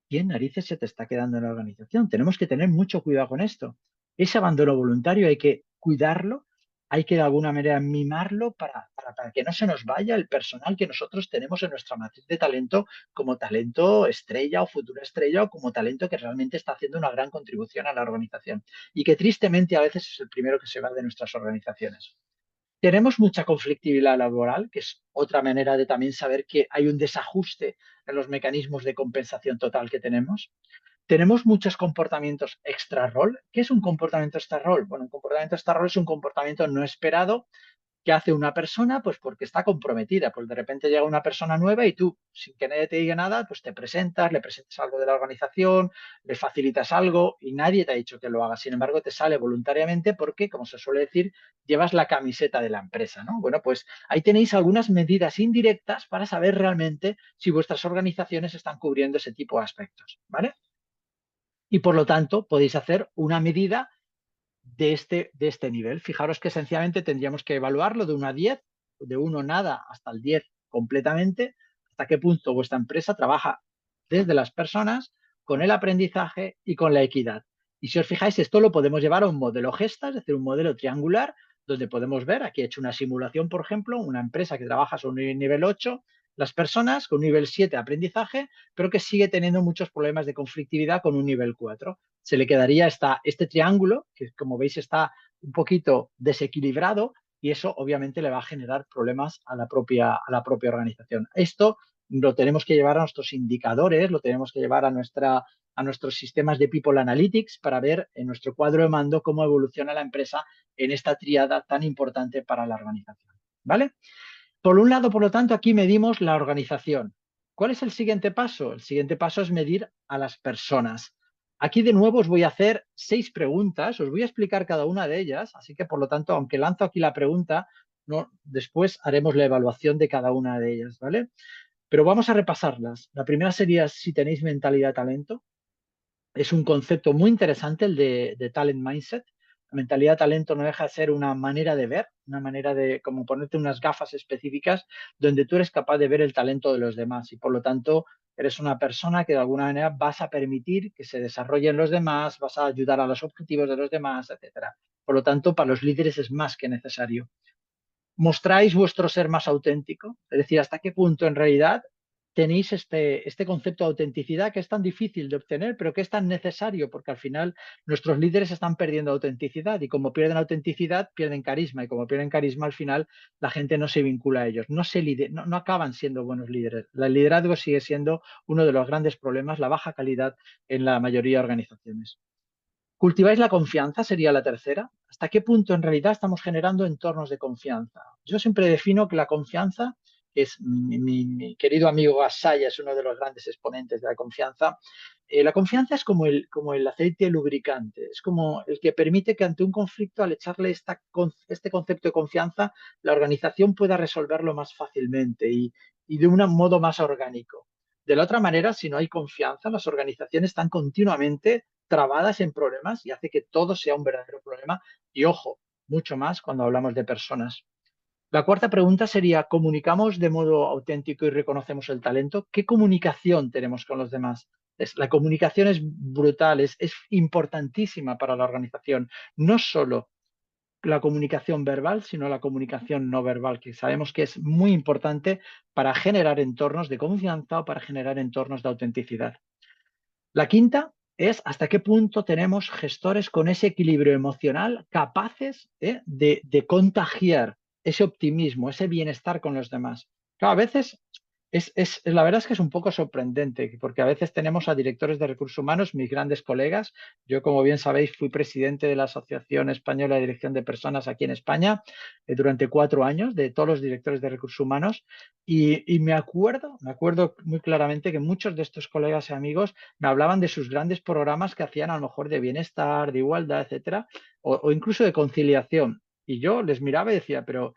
¿quién narices se te está quedando en la organización? Tenemos que tener mucho cuidado con esto. Ese abandono voluntario hay que cuidarlo, hay que de alguna manera mimarlo para que no se nos vaya el personal que nosotros tenemos en nuestra matriz de talento como talento estrella o futura estrella o como talento que realmente está haciendo una gran contribución a la organización y que tristemente a veces es el primero que se va de nuestras organizaciones. Tenemos mucha conflictividad laboral, que es otra manera de también saber que hay un desajuste en los mecanismos de compensación total que tenemos. Tenemos muchos comportamientos extra-rol. ¿Qué es un comportamiento extra-rol? Bueno, un comportamiento extra-rol es un comportamiento no esperado que hace una persona, pues porque está comprometida. Pues de repente llega una persona nueva y tú, sin que nadie te diga nada, pues te presentas, le presentas algo de la organización, le facilitas algo y nadie te ha dicho que lo haga. Sin embargo, te sale voluntariamente porque, como se suele decir, llevas la camiseta de la empresa, ¿no? Bueno, pues ahí tenéis algunas medidas indirectas para saber realmente si vuestras organizaciones están cubriendo ese tipo de aspectos, ¿vale? Y por lo tanto, podéis hacer una medida de este nivel. Fijaros que sencillamente tendríamos que evaluarlo de 1 a 10, de 1 nada hasta el 10 completamente, hasta qué punto vuestra empresa trabaja desde las personas, con el aprendizaje y con la equidad. Y si os fijáis, esto lo podemos llevar a un modelo gesta, es decir, un modelo triangular, donde podemos ver, aquí he hecho una simulación, por ejemplo, una empresa que trabaja sobre un nivel 8, las personas con un nivel 7 de aprendizaje, pero que sigue teniendo muchos problemas de conflictividad con un nivel 4. Se le quedaría este triángulo, que como veis está un poquito desequilibrado, y eso obviamente le va a generar problemas a la propia organización. Esto lo tenemos que llevar a nuestros indicadores, lo tenemos que llevar a nuestros sistemas de People Analytics para ver en nuestro cuadro de mando cómo evoluciona la empresa en esta tríada tan importante para la organización. ¿Vale? Por un lado, por lo tanto, aquí medimos la organización. ¿Cuál es el siguiente paso? El siguiente paso es medir a las personas. Aquí de nuevo os voy a hacer 6 preguntas, os voy a explicar cada una de ellas, así que por lo tanto, aunque lanzo aquí la pregunta, no, después haremos la evaluación de cada una de ellas, ¿vale? Pero vamos a repasarlas. La primera sería si tenéis mentalidad de talento. Es un concepto muy interesante el de talent mindset. La mentalidad de talento no deja de ser una manera de ver, una manera de como ponerte unas gafas específicas donde tú eres capaz de ver el talento de los demás y por lo tanto eres una persona que de alguna manera vas a permitir que se desarrollen los demás, vas a ayudar a los objetivos de los demás, etcétera. Por lo tanto, para los líderes es más que necesario. Mostráis vuestro ser más auténtico, es decir, hasta qué punto en realidad tenéis este concepto de autenticidad que es tan difícil de obtener, pero que es tan necesario, porque al final nuestros líderes están perdiendo autenticidad y como pierden autenticidad, pierden carisma y como pierden carisma, al final la gente no se vincula a ellos, no acaban siendo buenos líderes. El liderazgo sigue siendo uno de los grandes problemas, la baja calidad en la mayoría de organizaciones. ¿Cultiváis la confianza? Sería la tercera. ¿Hasta qué punto en realidad estamos generando entornos de confianza? Yo siempre defino que la confianza, que es mi querido amigo Asaya, es uno de los grandes exponentes de la confianza es como el aceite lubricante, es como el que permite que ante un conflicto, al echarle este concepto de confianza, la organización pueda resolverlo más fácilmente y de un modo más orgánico. De la otra manera, si no hay confianza, las organizaciones están continuamente trabadas en problemas y hace que todo sea un verdadero problema. Y ojo, mucho más cuando hablamos de personas. La cuarta pregunta sería, ¿comunicamos de modo auténtico y reconocemos el talento? ¿Qué comunicación tenemos con los demás? La comunicación es brutal, es importantísima para la organización. No solo la comunicación verbal, sino la comunicación no verbal, que sabemos que es muy importante para generar entornos de confianza o para generar entornos de autenticidad. La quinta es hasta qué punto tenemos gestores con ese equilibrio emocional capaces de contagiar ese optimismo, ese bienestar con los demás. Claro, a veces la verdad es que es un poco sorprendente, porque a veces tenemos a directores de recursos humanos, mis grandes colegas. Yo, como bien sabéis, fui presidente de la Asociación Española de Dirección de Personas aquí en España durante 4 años, de todos los directores de recursos humanos, y me acuerdo muy claramente que muchos de estos colegas y amigos me hablaban de sus grandes programas que hacían a lo mejor de bienestar, de igualdad, etcétera, o incluso de conciliación. Y yo les miraba y decía, pero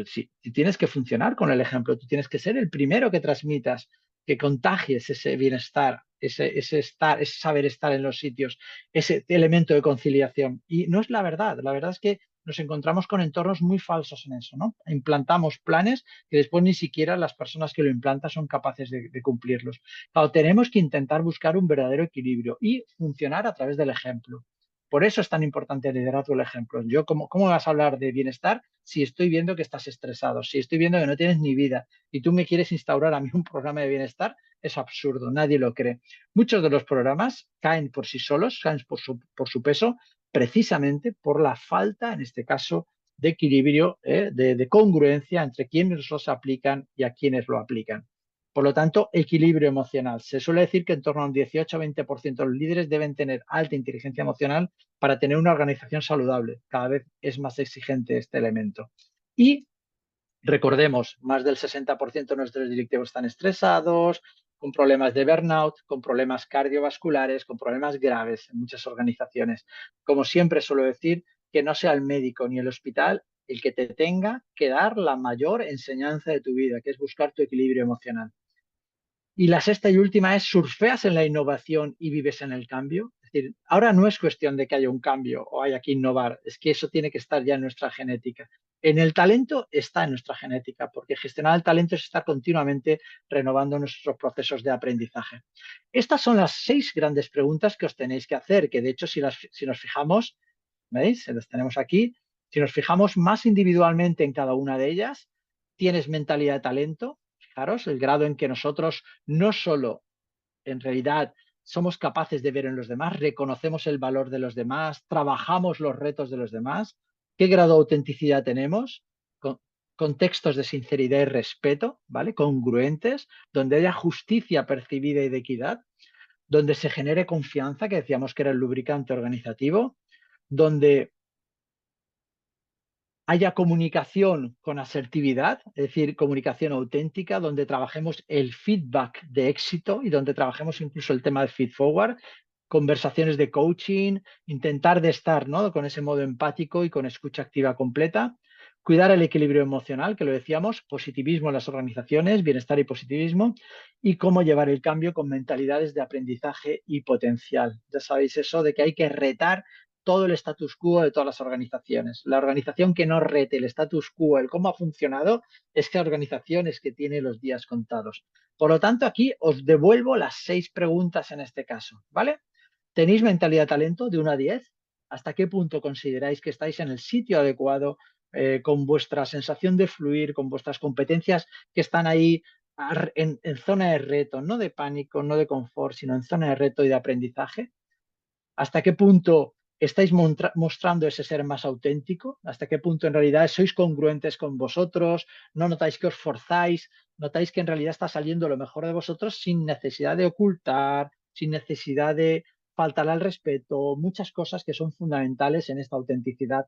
si tienes que funcionar con el ejemplo, tú tienes que ser el primero que transmitas, que contagies ese bienestar, ese saber estar en los sitios, ese elemento de conciliación. Y no es la verdad es que nos encontramos con entornos muy falsos en eso, ¿no? Implantamos planes que después ni siquiera las personas que lo implantan son capaces de cumplirlos. Claro, tenemos que intentar buscar un verdadero equilibrio y funcionar a través del ejemplo. Por eso es tan importante el liderazgo del ejemplo. Yo, ¿cómo vas a hablar de bienestar si estoy viendo que estás estresado, si estoy viendo que no tienes ni vida y tú me quieres instaurar a mí un programa de bienestar? Es absurdo, nadie lo cree. Muchos de los programas caen por sí solos, caen por su peso, precisamente por la falta, en este caso, de equilibrio, de congruencia entre quienes los aplican y a quienes lo aplican. Por lo tanto, equilibrio emocional. Se suele decir que en torno a un 18-20% de los líderes deben tener alta inteligencia emocional para tener una organización saludable. Cada vez es más exigente este elemento. Y recordemos, más del 60% de nuestros directivos están estresados, con problemas de burnout, con problemas cardiovasculares, con problemas graves en muchas organizaciones. Como siempre suelo decir, que no sea el médico ni el hospital el que te tenga que dar la mayor enseñanza de tu vida, que es buscar tu equilibrio emocional. Y la sexta y última es, ¿surfeas en la innovación y vives en el cambio? Es decir, ahora no es cuestión de que haya un cambio o haya que innovar, es que eso tiene que estar ya en nuestra genética. En el talento está en nuestra genética, porque gestionar el talento es estar continuamente renovando nuestros procesos de aprendizaje. Estas son las 6 grandes preguntas que os tenéis que hacer, que de hecho si nos fijamos, ¿veis? Las tenemos aquí. Si nos fijamos más individualmente en cada una de ellas, tienes mentalidad de talento. Fijaros el grado en que nosotros no solo en realidad somos capaces de ver en los demás, reconocemos el valor de los demás, trabajamos los retos de los demás, qué grado de autenticidad tenemos, con contextos de sinceridad y respeto, ¿vale? Congruentes, donde haya justicia percibida y de equidad, donde se genere confianza, que decíamos que era el lubricante organizativo, donde haya comunicación con asertividad, es decir, comunicación auténtica, donde trabajemos el feedback de éxito y donde trabajemos incluso el tema de feed forward, conversaciones de coaching, intentar de estar, ¿no?, con ese modo empático y con escucha activa completa, cuidar el equilibrio emocional, que lo decíamos, positivismo en las organizaciones, bienestar y positivismo, y cómo llevar el cambio con mentalidades de aprendizaje y potencial. Ya sabéis eso de que hay que retar todo el status quo de todas las organizaciones. La organización que no rete el status quo, el cómo ha funcionado, es que la organización es que tiene los días contados. Por lo tanto, aquí os devuelvo las 6 preguntas en este caso, ¿vale? ¿Tenéis mentalidad de talento de 1 a 10? ¿Hasta qué punto consideráis que estáis en el sitio adecuado, con vuestra sensación de fluir, con vuestras competencias que están ahí en zona de reto, no de pánico, no de confort, sino en zona de reto y de aprendizaje? ¿Hasta qué punto estáis mostrando ese ser más auténtico? ¿Hasta qué punto en realidad sois congruentes con vosotros? ¿No notáis que os forzáis? ¿Notáis que en realidad está saliendo lo mejor de vosotros sin necesidad de ocultar, sin necesidad de faltar al respeto? Muchas cosas que son fundamentales en esta autenticidad.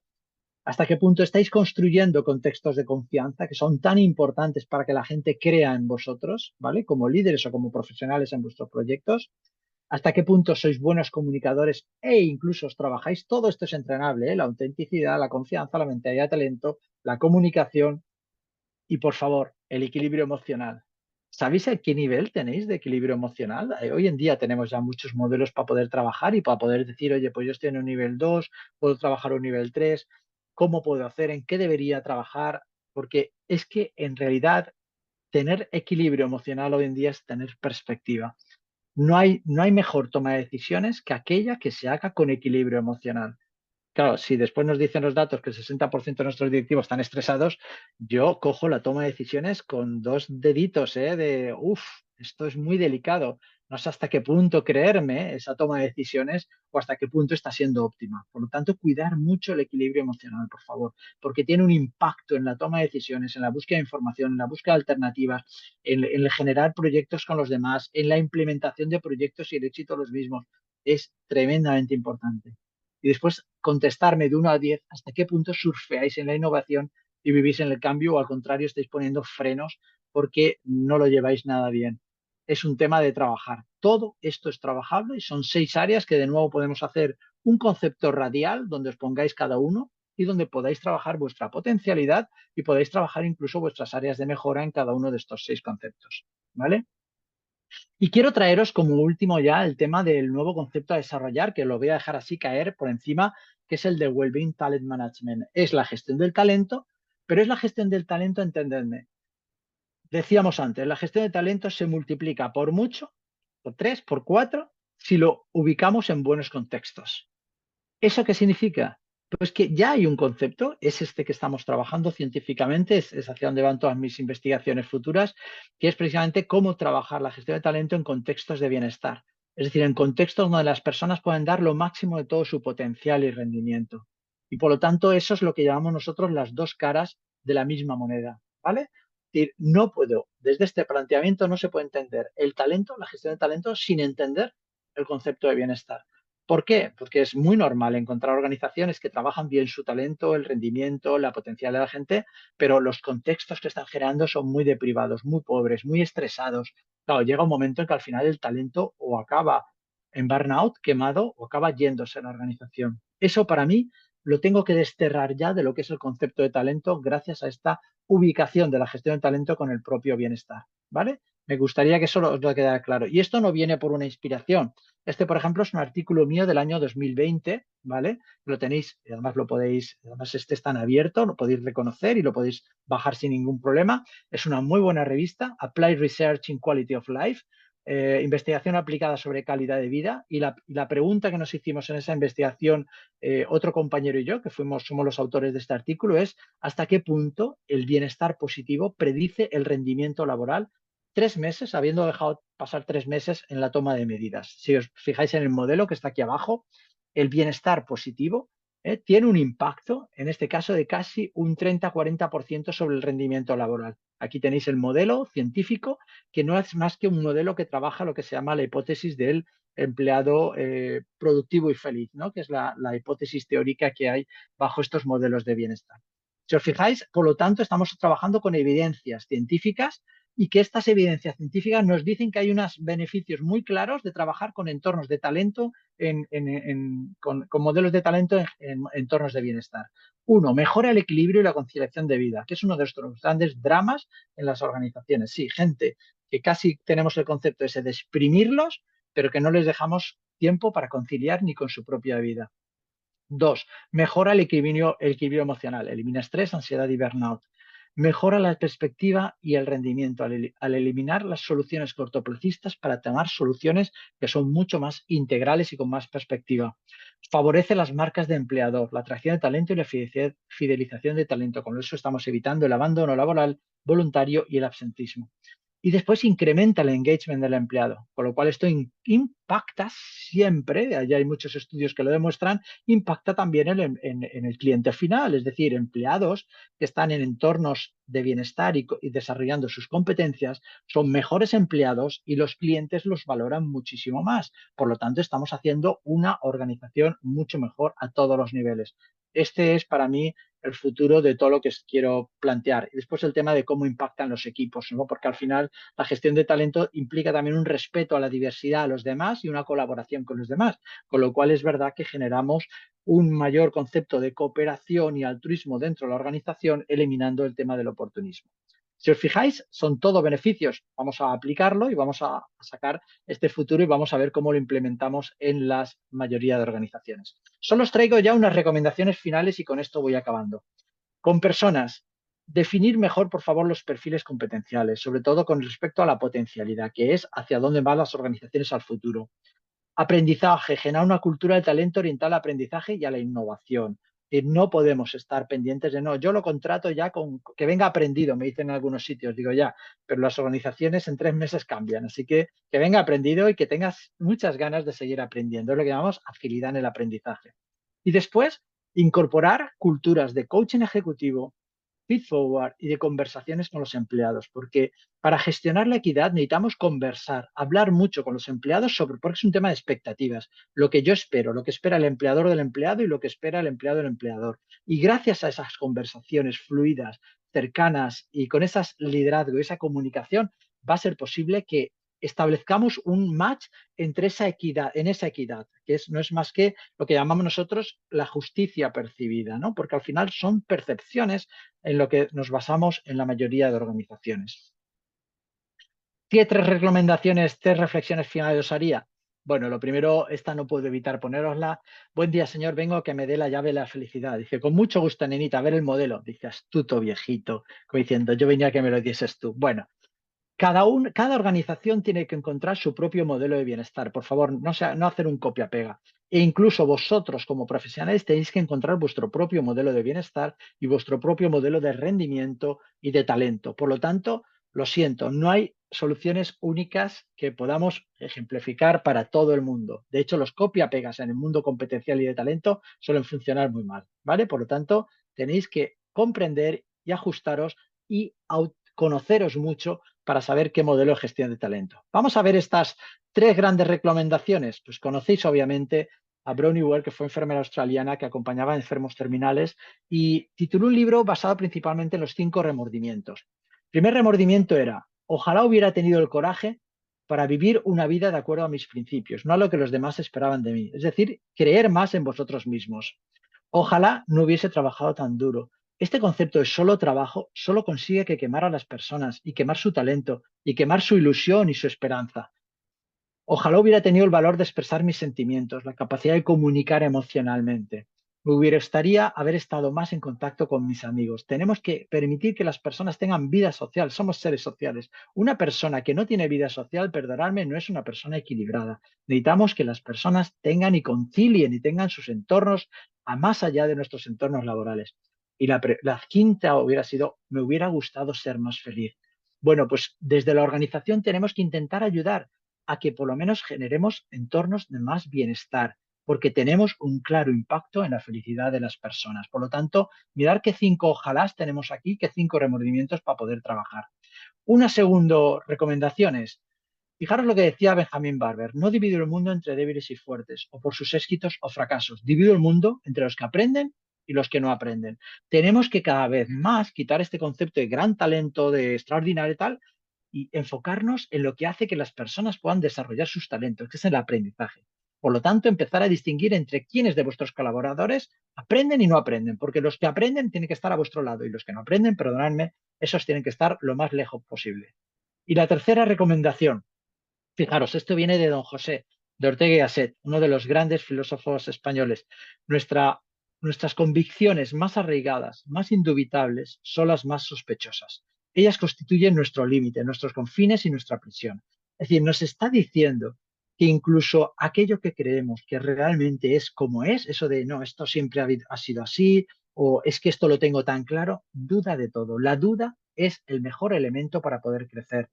¿Hasta qué punto estáis construyendo contextos de confianza que son tan importantes para que la gente crea en vosotros, ¿vale? Como líderes o como profesionales en vuestros proyectos. ¿Hasta qué punto sois buenos comunicadores e incluso os trabajáis? Todo esto es entrenable, ¿eh? La autenticidad, la confianza, la mentalidad de talento, la comunicación y, por favor, el equilibrio emocional. ¿Sabéis a qué nivel tenéis de equilibrio emocional? Hoy en día tenemos ya muchos modelos para poder trabajar y para poder decir, oye, pues yo estoy en un nivel 2, puedo trabajar un nivel 3, ¿cómo puedo hacer? ¿En qué debería trabajar? Porque es que en realidad tener equilibrio emocional hoy en día es tener perspectiva. No hay mejor toma de decisiones que aquella que se haga con equilibrio emocional. Claro, si después nos dicen los datos que el 60% de nuestros directivos están estresados, yo cojo la toma de decisiones con 2 deditos, de, esto es muy delicado. No sé hasta qué punto creerme esa toma de decisiones o hasta qué punto está siendo óptima. Por lo tanto, cuidar mucho el equilibrio emocional, por favor, porque tiene un impacto en la toma de decisiones, en la búsqueda de información, en la búsqueda de alternativas, en el generar proyectos con los demás, en la implementación de proyectos y el éxito de los mismos. Es tremendamente importante. Y después contestarme de 1 a 10 hasta qué punto surfeáis en la innovación y vivís en el cambio o al contrario estáis poniendo frenos porque no lo lleváis nada bien. Es un tema de trabajar. Todo esto es trabajable y son 6 áreas que de nuevo podemos hacer un concepto radial donde os pongáis cada uno y donde podáis trabajar vuestra potencialidad y podáis trabajar incluso vuestras áreas de mejora en cada uno de estos 6 conceptos. ¿Vale? Y quiero traeros como último ya el tema del nuevo concepto a desarrollar, que lo voy a dejar así caer por encima, que es el de Wellbeing Talent Management. Es la gestión del talento, pero es la gestión del talento, entendedme. Decíamos antes, la gestión de talento se multiplica por mucho, por tres, por cuatro, si lo ubicamos en buenos contextos. ¿Eso qué significa? Pues que ya hay un concepto, es este que estamos trabajando científicamente, es hacia donde van todas mis investigaciones futuras, que es precisamente cómo trabajar la gestión de talento en contextos de bienestar. Es decir, en contextos donde las personas pueden dar lo máximo de todo su potencial y rendimiento. Y por lo tanto, eso es lo que llamamos nosotros las dos caras de la misma moneda, ¿vale? Es decir, no puedo, desde este planteamiento no se puede entender el talento, la gestión de talento, sin entender el concepto de bienestar. ¿Por qué? Porque es muy normal encontrar organizaciones que trabajan bien su talento, el rendimiento, la potencial de la gente, pero los contextos que están generando son muy deprivados, muy pobres, muy estresados. Claro, llega un momento en que al final el talento o acaba en burnout, quemado, o acaba yéndose a la organización. Eso para mí lo tengo que desterrar ya de lo que es el concepto de talento gracias a esta ubicación de la gestión de talento con el propio bienestar, ¿vale? Me gustaría que eso os lo quedara claro. Y esto no viene por una inspiración. Este, por ejemplo, es un artículo mío del año 2020, ¿vale? Lo tenéis, y además lo podéis, además este está en abierto, lo podéis reconocer y lo podéis bajar sin ningún problema. Es una muy buena revista, Applied Research in Quality of Life, investigación aplicada sobre calidad de vida. Y la pregunta que nos hicimos en esa investigación, otro compañero y yo, que somos los autores de este artículo, es ¿hasta qué punto el bienestar positivo predice el rendimiento laboral 3 meses, habiendo dejado pasar 3 meses en la toma de medidas? Si os fijáis en el modelo que está aquí abajo, el bienestar positivo tiene un impacto, en este caso, de casi un 30-40% sobre el rendimiento laboral. Aquí tenéis el modelo científico, que no es más que un modelo que trabaja lo que se llama la hipótesis del empleado productivo y feliz, ¿no? Que es la hipótesis teórica que hay bajo estos modelos de bienestar. Si os fijáis, por lo tanto, estamos trabajando con evidencias científicas y que estas evidencias científicas nos dicen que hay unos beneficios muy claros de trabajar con entornos de talento, con modelos de talento en entornos de bienestar. Uno, mejora el equilibrio y la conciliación de vida, que es uno de nuestros grandes dramas en las organizaciones. Sí, gente que casi tenemos el concepto ese de exprimirlos, pero que no les dejamos tiempo para conciliar ni con su propia vida. Dos, mejora el equilibrio emocional, elimina estrés, ansiedad y burnout. Mejora la perspectiva y el rendimiento al eliminar las soluciones cortoplacistas para tomar soluciones que son mucho más integrales y con más perspectiva. Favorece las marcas de empleador, la atracción de talento y la fidelización de talento. Con eso estamos evitando el abandono laboral voluntario y el absentismo. Y después incrementa el engagement del empleado, con lo cual esto impacta siempre, allá hay muchos estudios que lo demuestran, impacta también en el cliente final, es decir, empleados que están en entornos de bienestar y desarrollando sus competencias son mejores empleados y los clientes los valoran muchísimo más. Por lo tanto, estamos haciendo una organización mucho mejor a todos los niveles. Este es para mí el futuro de todo lo que quiero plantear. Y después el tema de cómo impactan los equipos, ¿no? Porque al final la gestión de talento implica también un respeto a la diversidad, a los demás y una colaboración con los demás. Con lo cual es verdad que generamos un mayor concepto de cooperación y altruismo dentro de la organización, eliminando el tema del oportunismo. Si os fijáis, son todo beneficios. Vamos a aplicarlo y vamos a sacar este futuro y vamos a ver cómo lo implementamos en la mayoría de organizaciones. Solo os traigo ya unas recomendaciones finales y con esto voy acabando. Con personas, definir mejor, por favor, los perfiles competenciales, sobre todo con respecto a la potencialidad, que es hacia dónde van las organizaciones al futuro. Aprendizaje, generar una cultura de talento orientada al aprendizaje y a la innovación. No podemos estar pendientes de no, yo lo contrato ya con que venga aprendido, me dicen en algunos sitios, digo ya, pero las organizaciones en 3 meses cambian, así que venga aprendido y que tengas muchas ganas de seguir aprendiendo, es lo que llamamos agilidad en el aprendizaje. Y después, incorporar culturas de coaching ejecutivo, feed forward y de conversaciones con los empleados, porque para gestionar la equidad necesitamos conversar, hablar mucho con los empleados porque es un tema de expectativas, lo que yo espero, lo que espera el empleador del empleado y lo que espera el empleado del empleador. Y gracias a esas conversaciones fluidas, cercanas y con ese liderazgo y esa comunicación, va a ser posible que establezcamos un match entre esa equidad, en esa equidad, que no es más que lo que llamamos nosotros la justicia percibida, ¿no? Porque al final son percepciones en lo que nos basamos en la mayoría de organizaciones. ¿Qué tres recomendaciones, tres reflexiones finales os haría? Bueno, lo primero, esta no puedo evitar ponerosla. Buen día, señor, vengo a que me dé la llave de la felicidad. Dice, con mucho gusto, nenita, a ver el modelo. Dice, astuto viejito, como diciendo, yo venía a que me lo dieses tú. Bueno, cada organización tiene que encontrar su propio modelo de bienestar. Por favor, no hacer un copia-pega. E incluso vosotros, como profesionales, tenéis que encontrar vuestro propio modelo de bienestar y vuestro propio modelo de rendimiento y de talento. Por lo tanto, lo siento, no hay soluciones únicas que podamos ejemplificar para todo el mundo. De hecho, los copia-pegas en el mundo competencial y de talento suelen funcionar muy mal, ¿vale? Por lo tanto, tenéis que comprender y ajustaros y conoceros mucho para saber qué modelo de gestión de talento. Vamos a ver estas tres grandes recomendaciones. Pues conocéis obviamente a Bronnie Ware, que fue enfermera australiana que acompañaba a enfermos terminales y tituló un libro basado principalmente en los 5 remordimientos. El primer remordimiento era, ojalá hubiera tenido el coraje para vivir una vida de acuerdo a mis principios, no a lo que los demás esperaban de mí. Es decir, creer más en vosotros mismos. Ojalá no hubiese trabajado tan duro. Este concepto de solo trabajo solo consigue que quemar a las personas y quemar su talento y quemar su ilusión y su esperanza. Ojalá hubiera tenido el valor de expresar mis sentimientos, la capacidad de comunicar emocionalmente. Me hubiera gustaría haber estado más en contacto con mis amigos. Tenemos que permitir que las personas tengan vida social. Somos seres sociales. Una persona que no tiene vida social, perdonadme, no es una persona equilibrada. Necesitamos que las personas tengan y concilien y tengan sus entornos a más allá de nuestros entornos laborales. Y la quinta hubiera sido, me hubiera gustado ser más feliz. Bueno, pues desde la organización tenemos que intentar ayudar a que por lo menos generemos entornos de más bienestar, porque tenemos un claro impacto en la felicidad de las personas. Por lo tanto, mirar qué 5 ojalás tenemos aquí, qué 5 remordimientos para poder trabajar. Una segunda recomendación es, fijaros lo que decía Benjamin Barber, no divido el mundo entre débiles y fuertes, o por sus éxitos o fracasos, divido el mundo entre los que aprenden y los que no aprenden. Tenemos que cada vez más quitar este concepto de gran talento, de extraordinario y tal, y enfocarnos en lo que hace que las personas puedan desarrollar sus talentos, que es el aprendizaje. Por lo tanto, empezar a distinguir entre quiénes de vuestros colaboradores aprenden y no aprenden, porque los que aprenden tienen que estar a vuestro lado y los que no aprenden, perdonadme, esos tienen que estar lo más lejos posible. Y la tercera recomendación, fijaros, esto viene de don José de Ortega y Gasset, uno de los grandes filósofos españoles. Nuestras convicciones más arraigadas, más indubitables, son las más sospechosas. Ellas constituyen nuestro límite, nuestros confines y nuestra prisión. Es decir, nos está diciendo que incluso aquello que creemos que realmente es como es, eso de no, esto siempre ha sido así, o es que esto lo tengo tan claro, duda de todo. La duda es el mejor elemento para poder crecer.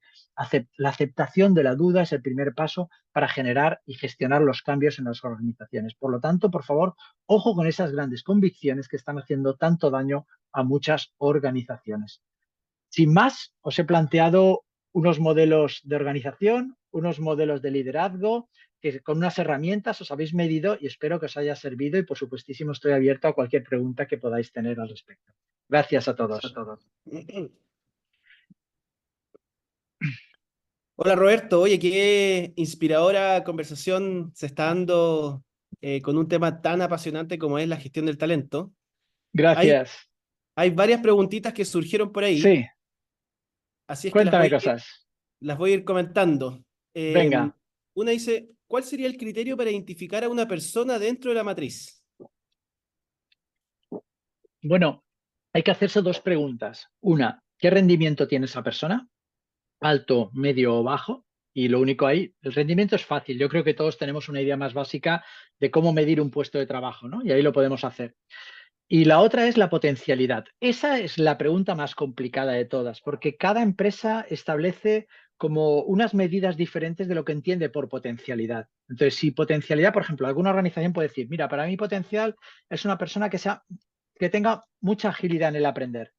La aceptación de la duda es el primer paso para generar y gestionar los cambios en las organizaciones. Por lo tanto, por favor, ojo con esas grandes convicciones que están haciendo tanto daño a muchas organizaciones. Sin más, os he planteado unos modelos de organización, unos modelos de liderazgo, que con unas herramientas os habéis medido y espero que os haya servido y por supuestísimo estoy abierto a cualquier pregunta que podáis tener al respecto. Gracias a todos. Hola Roberto, oye, qué inspiradora conversación se está dando con un tema tan apasionante como es la gestión del talento. Hay, Gracias. hay varias preguntitas que surgieron por ahí, Sí, así es que cuéntame cosas. las voy a ir comentando. Venga. Una dice, ¿cuál sería el criterio para identificar a una persona dentro de la matriz? Bueno, hay que hacerse dos preguntas. Una, ¿qué rendimiento tiene esa persona? Alto, medio o bajo. Y lo único ahí, el rendimiento es fácil. Yo creo que todos tenemos una idea más básica de cómo medir un puesto de trabajo, ¿no? Y ahí lo podemos hacer. Y la otra es la potencialidad. Esa es la pregunta más complicada de todas, porque cada empresa establece como unas medidas diferentes de lo que entiende por potencialidad. Entonces, si potencialidad, por ejemplo, alguna organización puede decir, mira, para mí potencial es una persona que tenga mucha agilidad en el aprender.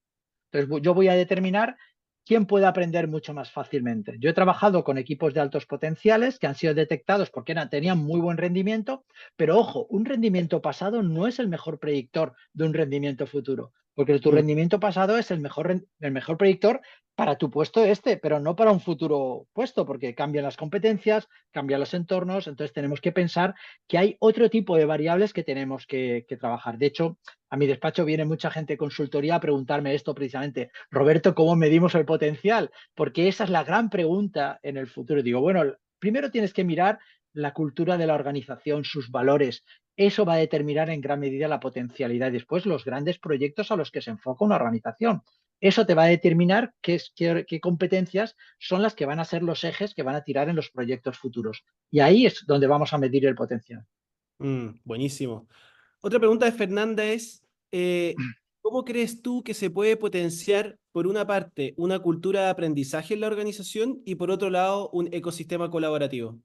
Entonces, yo voy a determinar quién puede aprender mucho más fácilmente. Yo he trabajado con equipos de altos potenciales que han sido detectados porque tenían muy buen rendimiento, pero ojo, un rendimiento pasado no es el mejor predictor de un rendimiento futuro. porque tu Mm, rendimiento pasado es el mejor predictor para tu puesto este, pero no para un futuro puesto, porque cambian las competencias, cambian los entornos, entonces tenemos que pensar que hay otro tipo de variables que tenemos que trabajar. De hecho, a mi despacho viene mucha gente de consultoría a preguntarme esto precisamente, Roberto, ¿cómo medimos el potencial? Porque esa es la gran pregunta en el futuro. Digo, bueno, primero tienes que mirar la cultura de la organización, sus valores. Eso va a determinar en gran medida la potencialidad y después los grandes proyectos a los que se enfoca una organización. Eso te va a determinar qué competencias son las que van a ser los ejes que van a tirar en los proyectos futuros. Y ahí es donde vamos a medir el potencial. buenísimo. Otra pregunta de Fernanda es, ¿cómo crees tú que se puede potenciar, por una parte, una cultura de aprendizaje en la organización y por otro lado, un ecosistema colaborativo?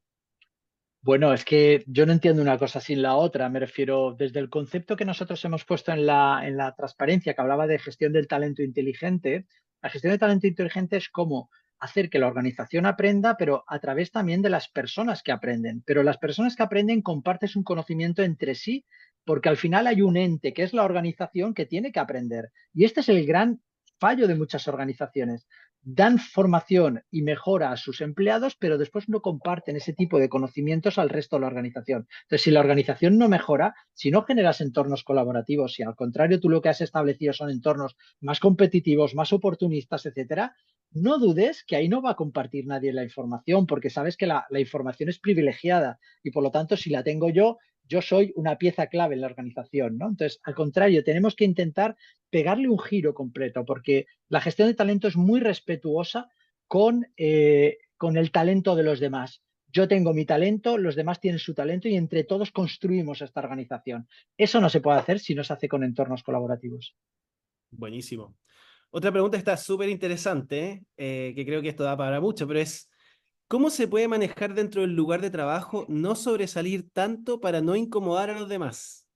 Bueno, es que yo no entiendo una cosa sin la otra. Me refiero desde el concepto que nosotros hemos puesto en la transparencia, que hablaba de gestión del talento inteligente. La gestión del talento inteligente es cómo hacer que la organización aprenda, pero a través también de las personas que aprenden. Pero las personas que aprenden comparten un conocimiento entre sí, porque al final hay un ente, que es la organización, que tiene que aprender. Y este es el gran fallo de muchas organizaciones. Dan formación y mejora a sus empleados, pero después no comparten ese tipo de conocimientos al resto de la organización. Entonces, si la organización no mejora, si no generas entornos colaborativos, si al contrario tú lo que has establecido son entornos más competitivos, más oportunistas, etcétera, no dudes que ahí no va a compartir nadie la información, porque sabes que la información es privilegiada y por lo tanto, si la tengo yo soy una pieza clave en la organización, ¿no? Entonces, al contrario, tenemos que intentar pegarle un giro completo, porque la gestión de talento es muy respetuosa con el talento de los demás. Yo tengo mi talento, los demás tienen su talento y entre todos construimos esta organización. Eso no se puede hacer si no se hace con entornos colaborativos. Buenísimo. Otra pregunta está súper interesante, que creo que esto da para mucho, pero es, ¿cómo se puede manejar dentro del lugar de trabajo no sobresalir tanto para no incomodar a los demás?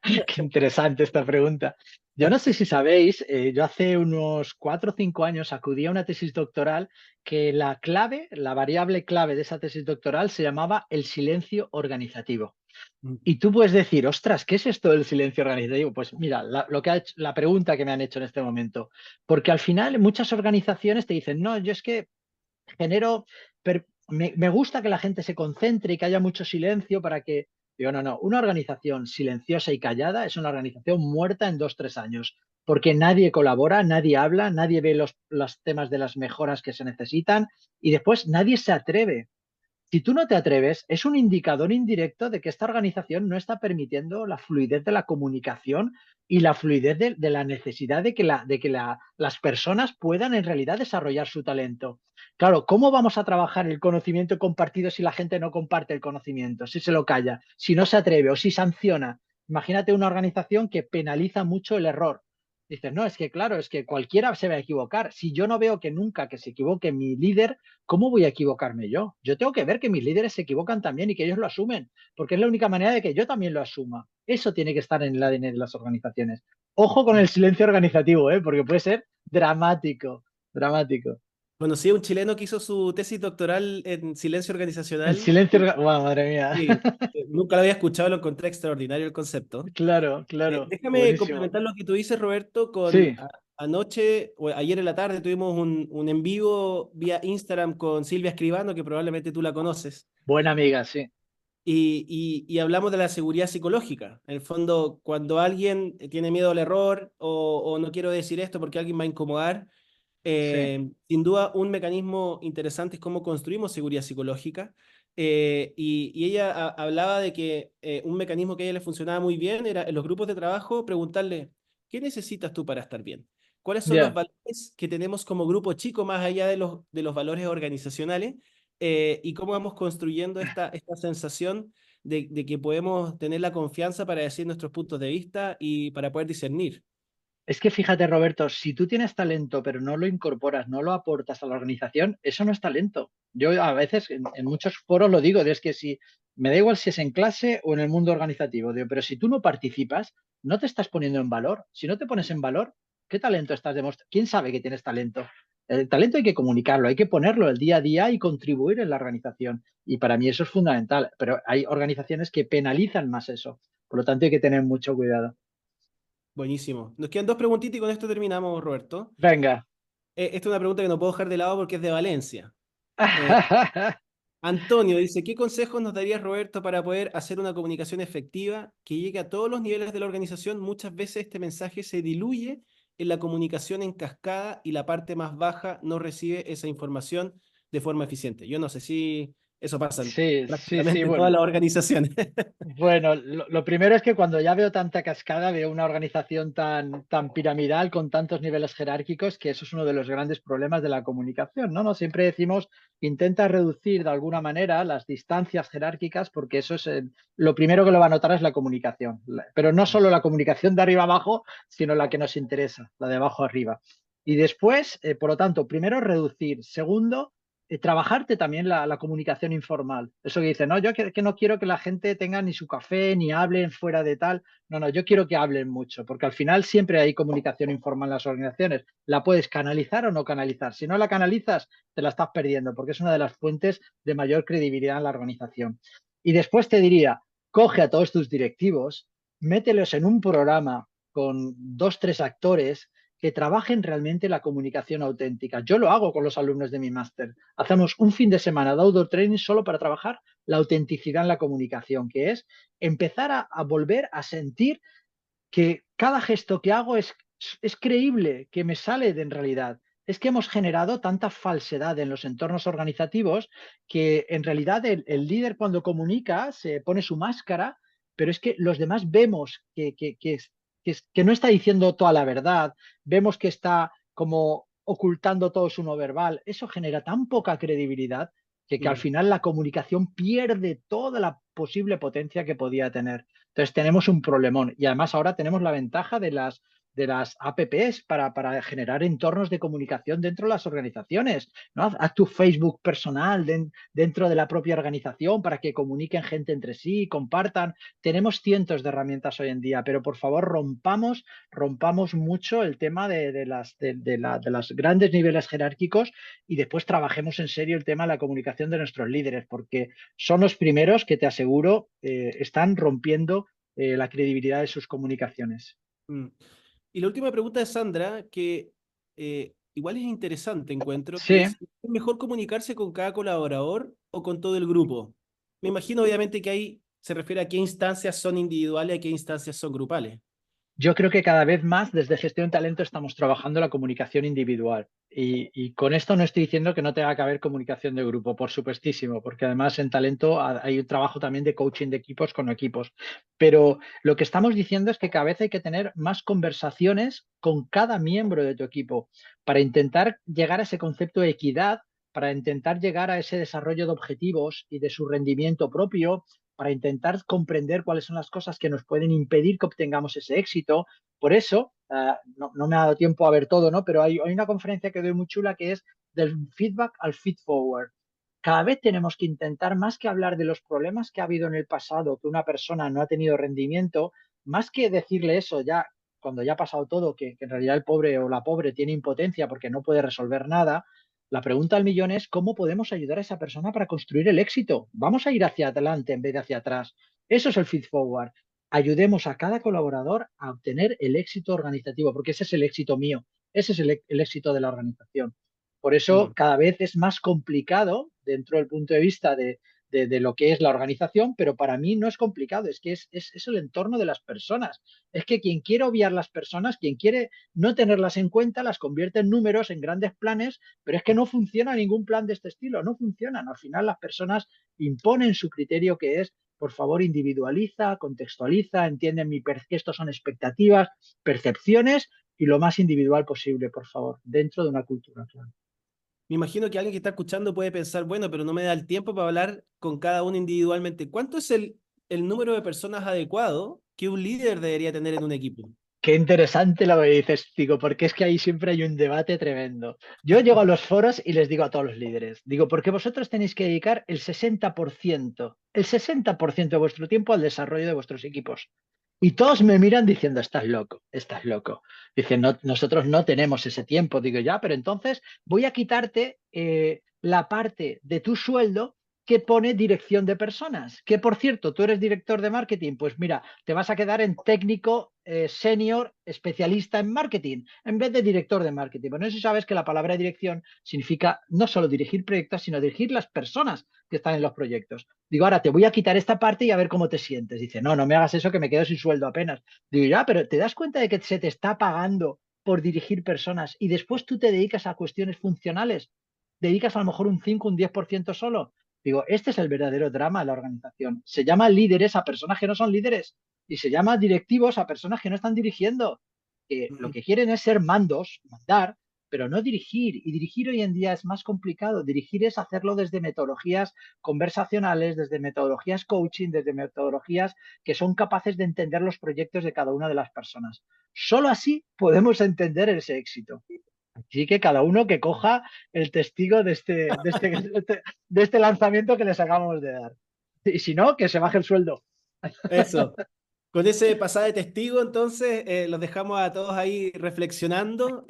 Qué interesante esta pregunta. Yo no sé si sabéis, yo hace unos 4 o 5 años acudí a una tesis doctoral que la clave, la variable clave de esa tesis doctoral se llamaba el silencio organizativo. Mm. Y tú puedes decir, ostras, ¿qué es esto del silencio organizativo? Pues mira, lo que ha hecho, la pregunta que me han hecho en este momento. Porque al final muchas organizaciones te dicen, no, yo es que genero, me gusta que la gente se concentre y que haya mucho silencio para que... Digo, no, no, una organización silenciosa y callada es una organización muerta en 2, 3 años, porque nadie colabora, nadie habla, nadie ve los temas de las mejoras que se necesitan y después nadie se atreve. Si tú no te atreves, es un indicador indirecto de que esta organización no está permitiendo la fluidez de la comunicación y la fluidez de la necesidad de que las personas puedan en realidad desarrollar su talento. Claro, ¿cómo vamos a trabajar el conocimiento compartido si la gente no comparte el conocimiento, si se lo calla, si no se atreve o si sanciona? Imagínate una organización que penaliza mucho el error. Dices, no, es que claro, es que cualquiera se va a equivocar. Si yo no veo que nunca que se equivoque mi líder, ¿cómo voy a equivocarme yo? Yo tengo que ver que mis líderes se equivocan también y que ellos lo asumen, porque es la única manera de que yo también lo asuma. Eso tiene que estar en el ADN de las organizaciones. Ojo con el silencio organizativo, ¿eh? Porque puede ser dramático, dramático. Conocí a un chileno que hizo su tesis doctoral en silencio El organizacional silencio, y, wow, madre mía. nunca lo había escuchado, lo encontré extraordinario el concepto. Claro, claro, Déjame buenísimo. complementar lo que tú dices, Roberto, Sí, anoche o ayer en la tarde tuvimos un en vivo vía Instagram con Silvia Escribano, que probablemente tú la conoces, buena amiga, sí, y hablamos de la seguridad psicológica. En el fondo, cuando alguien tiene miedo al error o no quiero decir esto porque alguien va a incomodar, sí, sin duda, un mecanismo interesante es cómo construimos seguridad psicológica. Y ella hablaba de que un mecanismo que a ella le funcionaba muy bien era en los grupos de trabajo preguntarle, ¿qué necesitas tú para estar bien? ¿Cuáles son los ya. valores que tenemos como grupo chico más allá de los valores organizacionales? Y cómo vamos construyendo esta sensación de que podemos tener la confianza para decir nuestros puntos de vista y para poder discernir. Es que fíjate, Roberto, si tú tienes talento pero no lo incorporas, no lo aportas a la organización, eso no es talento. Yo a veces en muchos foros lo digo, es que si me da igual si es en clase o en el mundo organizativo, digo, pero si tú no participas, no te estás poniendo en valor. Si no te pones en valor, ¿qué talento estás demostrando? ¿Quién sabe que tienes talento? El talento hay que comunicarlo, hay que ponerlo el día a día y contribuir en la organización. Y para mí eso es fundamental, pero hay organizaciones que penalizan más eso. Por lo tanto, hay que tener mucho cuidado. Buenísimo. Nos quedan dos preguntitas y con esto terminamos, Roberto. Venga. Esta es una pregunta que no puedo dejar de lado porque es de Valencia. Eh, Antonio dice, ¿qué consejos nos darías, Roberto, para poder hacer una comunicación efectiva que llegue a todos los niveles de la organización? Muchas veces este mensaje se diluye en la comunicación en cascada y la parte más baja no recibe esa información de forma eficiente. Yo no sé si eso pasa en Sí, sí, sí, prácticamente en todas bueno. las organizaciones. Bueno, lo primero es que cuando ya veo tanta cascada, veo una organización tan piramidal con tantos niveles jerárquicos, que eso es uno de los grandes problemas de la comunicación, ¿no? Siempre decimos, intenta reducir de alguna manera las distancias jerárquicas, porque eso es lo primero que lo va a notar es la comunicación. Pero no solo la comunicación de arriba abajo, sino la que nos interesa, la de abajo arriba. Y después, por lo tanto, primero reducir. Segundo, trabajarte también la comunicación informal. Eso que dice, no, yo que no quiero que la gente tenga ni su café, ni hablen fuera de tal. No, no, yo quiero que hablen mucho, porque al final siempre hay comunicación informal en las organizaciones. La puedes canalizar o no canalizar. Si no la canalizas, te la estás perdiendo, porque es una de las fuentes de mayor credibilidad en la organización. Y después te diría, coge a todos tus directivos, mételos en un programa con dos, tres actores que trabajen realmente la comunicación auténtica. Yo lo hago con los alumnos de mi máster. Hacemos un fin de semana de outdoor training solo para trabajar la autenticidad en la comunicación, que es empezar a volver a sentir que cada gesto que hago es creíble, que me sale de en realidad. Es que hemos generado tanta falsedad en los entornos organizativos que en realidad el líder cuando comunica se pone su máscara, pero es que los demás vemos que no está diciendo toda la verdad, vemos que está como ocultando todo su no verbal. Eso genera tan poca credibilidad que al Mm. final la comunicación pierde toda la posible potencia que podía tener. Entonces tenemos un problemón y además ahora tenemos la ventaja de las apps para generar entornos de comunicación dentro de las organizaciones, ¿no? Haz tu Facebook personal dentro de la propia organización para que comuniquen gente entre sí, compartan. Tenemos cientos de herramientas hoy en día, pero por favor rompamos mucho el tema de los grandes niveles jerárquicos y después trabajemos en serio el tema de la comunicación de nuestros líderes, porque son los primeros que te aseguro están rompiendo la credibilidad de sus comunicaciones. Mm. Y la última pregunta de Sandra, que igual es interesante, encuentro, que Sí, es mejor comunicarse con cada colaborador o con todo el grupo. Me imagino obviamente que ahí se refiere a qué instancias son individuales y a qué instancias son grupales. yo creo que cada vez más desde gestión de talento estamos trabajando la comunicación individual. Y con esto no estoy diciendo que no tenga que haber comunicación de grupo, por supuestísimo, porque además en talento hay un trabajo también de coaching de equipos con equipos. Pero lo que estamos diciendo es que cada vez hay que tener más conversaciones con cada miembro de tu equipo para intentar llegar a ese concepto de equidad, para intentar llegar a ese desarrollo de objetivos y de su rendimiento propio, para intentar comprender cuáles son las cosas que nos pueden impedir que obtengamos ese éxito. Por eso, no me ha dado tiempo a ver todo, ¿no? Pero hay una conferencia que doy muy chula que es del feedback al feed forward. Cada vez tenemos que intentar, más que hablar de los problemas que ha habido en el pasado, que una persona no ha tenido rendimiento, más que decirle eso ya cuando ya ha pasado todo, que en realidad el pobre o la pobre tiene impotencia porque no puede resolver nada, la pregunta al millón es cómo podemos ayudar a esa persona para construir el éxito. Vamos a ir hacia adelante en vez de hacia atrás. Eso es el feed forward. Ayudemos a cada colaborador a obtener el éxito organizativo, porque ese es el éxito mío, ese es el éxito de la organización. Por eso Mm. cada vez es más complicado dentro del punto de vista de lo que es la organización, pero para mí no es complicado, es que es el entorno de las personas. Es que quien quiere obviar las personas, quien quiere no tenerlas en cuenta, las convierte en números, en grandes planes, pero es que no funciona ningún plan de este estilo, no funcionan. Al final las personas imponen su criterio que es, por favor, individualiza, contextualiza, entiende que estos son expectativas, percepciones y lo más individual posible, por favor, dentro de una cultura, claro. Me imagino que alguien que está escuchando puede pensar, bueno, pero no me da el tiempo para hablar con cada uno individualmente. ¿Cuánto es el número de personas adecuado que un líder debería tener en un equipo? Qué interesante lo que dices, digo, porque es que ahí siempre hay un debate tremendo. Yo llego a los foros y les digo a todos los líderes, digo, porque vosotros tenéis que dedicar el 60% de vuestro tiempo al desarrollo de vuestros equipos. Y todos me miran diciendo, estás loco, estás loco. Dicen, no, nosotros no tenemos ese tiempo. Digo, ya, pero entonces voy a quitarte la parte de tu sueldo que pone dirección de personas. Que por cierto, tú eres director de marketing, pues mira, te vas a quedar en técnico senior especialista en marketing en vez de director de marketing. Bueno, no sé si sabes que la palabra dirección significa no solo dirigir proyectos, sino dirigir las personas que están en los proyectos. Digo, ahora te voy a quitar esta parte y a ver cómo te sientes. Dice, no, no me hagas eso que me quedo sin sueldo apenas. Digo, ya, pero ¿te das cuenta de que se te está pagando por dirigir personas y después tú te dedicas a cuestiones funcionales? ¿Dedicas a lo mejor un 5, un 10% solo? Digo, este es el verdadero drama de la organización. Se llama líderes a personas que no son líderes y se llama directivos a personas que no están dirigiendo. Lo Ujú. que quieren es ser mandos, mandar, pero no dirigir. Y dirigir hoy en día es más complicado. Dirigir es hacerlo desde metodologías conversacionales, desde metodologías coaching, desde metodologías que son capaces de entender los proyectos de cada una de las personas. Solo así podemos entender ese éxito. Así que cada uno que coja el testigo de este lanzamiento que les acabamos de dar. Y si no, que se baje el sueldo. Eso. Con ese pasada de testigo, entonces, los dejamos a todos ahí reflexionando.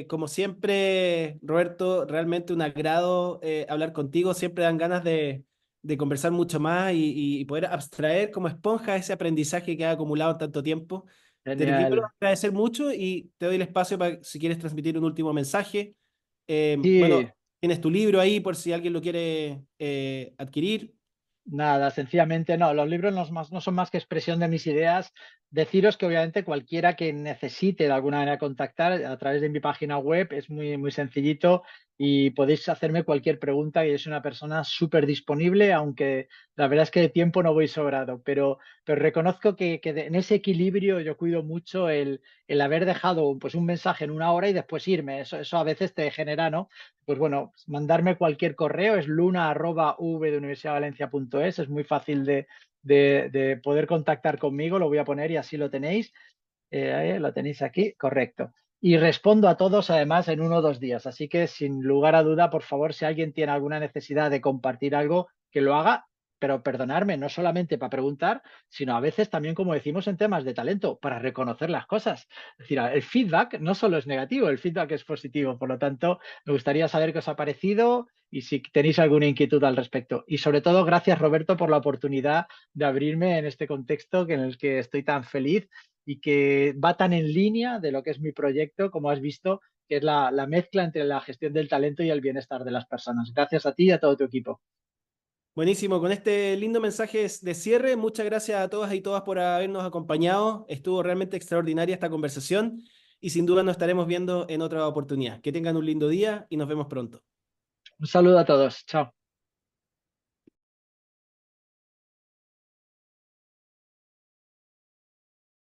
Como siempre, Roberto, realmente un agrado hablar contigo. Siempre dan ganas de conversar mucho más y poder abstraer como esponja ese aprendizaje que ha acumulado en tanto tiempo. Te quiero Genial. agradecer mucho y te doy el espacio para si quieres transmitir un último mensaje. Bueno, Sí, tienes tu libro ahí por si alguien lo quiere adquirir. nada, sencillamente no. Los libros no son más que expresión de mis ideas. Deciros que obviamente cualquiera que necesite de alguna manera contactar a través de mi página web es muy, muy sencillito y podéis hacerme cualquier pregunta y yo soy una persona súper disponible, aunque la verdad es que de tiempo no voy sobrado, pero reconozco que en ese equilibrio yo cuido mucho el haber dejado pues, un mensaje en una hora y después irme. Eso a veces te genera, ¿no? Pues bueno, mandarme cualquier correo, es luna@v de universidadvalencia.es, es muy fácil de poder contactar conmigo, lo voy a poner y así lo tenéis. Lo tenéis aquí, correcto. Y respondo a todos además en 1 o 2 días, así que sin lugar a duda, por favor, si alguien tiene alguna necesidad de compartir algo, que lo haga, pero perdonarme, no solamente para preguntar, sino a veces también, como decimos en temas de talento, para reconocer las cosas. Es decir, el feedback no solo es negativo, el feedback es positivo. Por lo tanto, me gustaría saber qué os ha parecido y si tenéis alguna inquietud al respecto. Y sobre todo, gracias Roberto por la oportunidad de abrirme en este contexto en el que estoy tan feliz y que va tan en línea de lo que es mi proyecto, como has visto, que es la mezcla entre la gestión del talento y el bienestar de las personas. Gracias a ti y a todo tu equipo. Buenísimo, con este lindo mensaje de cierre, muchas gracias a todas y todas por habernos acompañado. Estuvo realmente extraordinaria esta conversación y sin duda nos estaremos viendo en otra oportunidad. Que tengan un lindo día y nos vemos pronto. Un saludo a todos. Chao.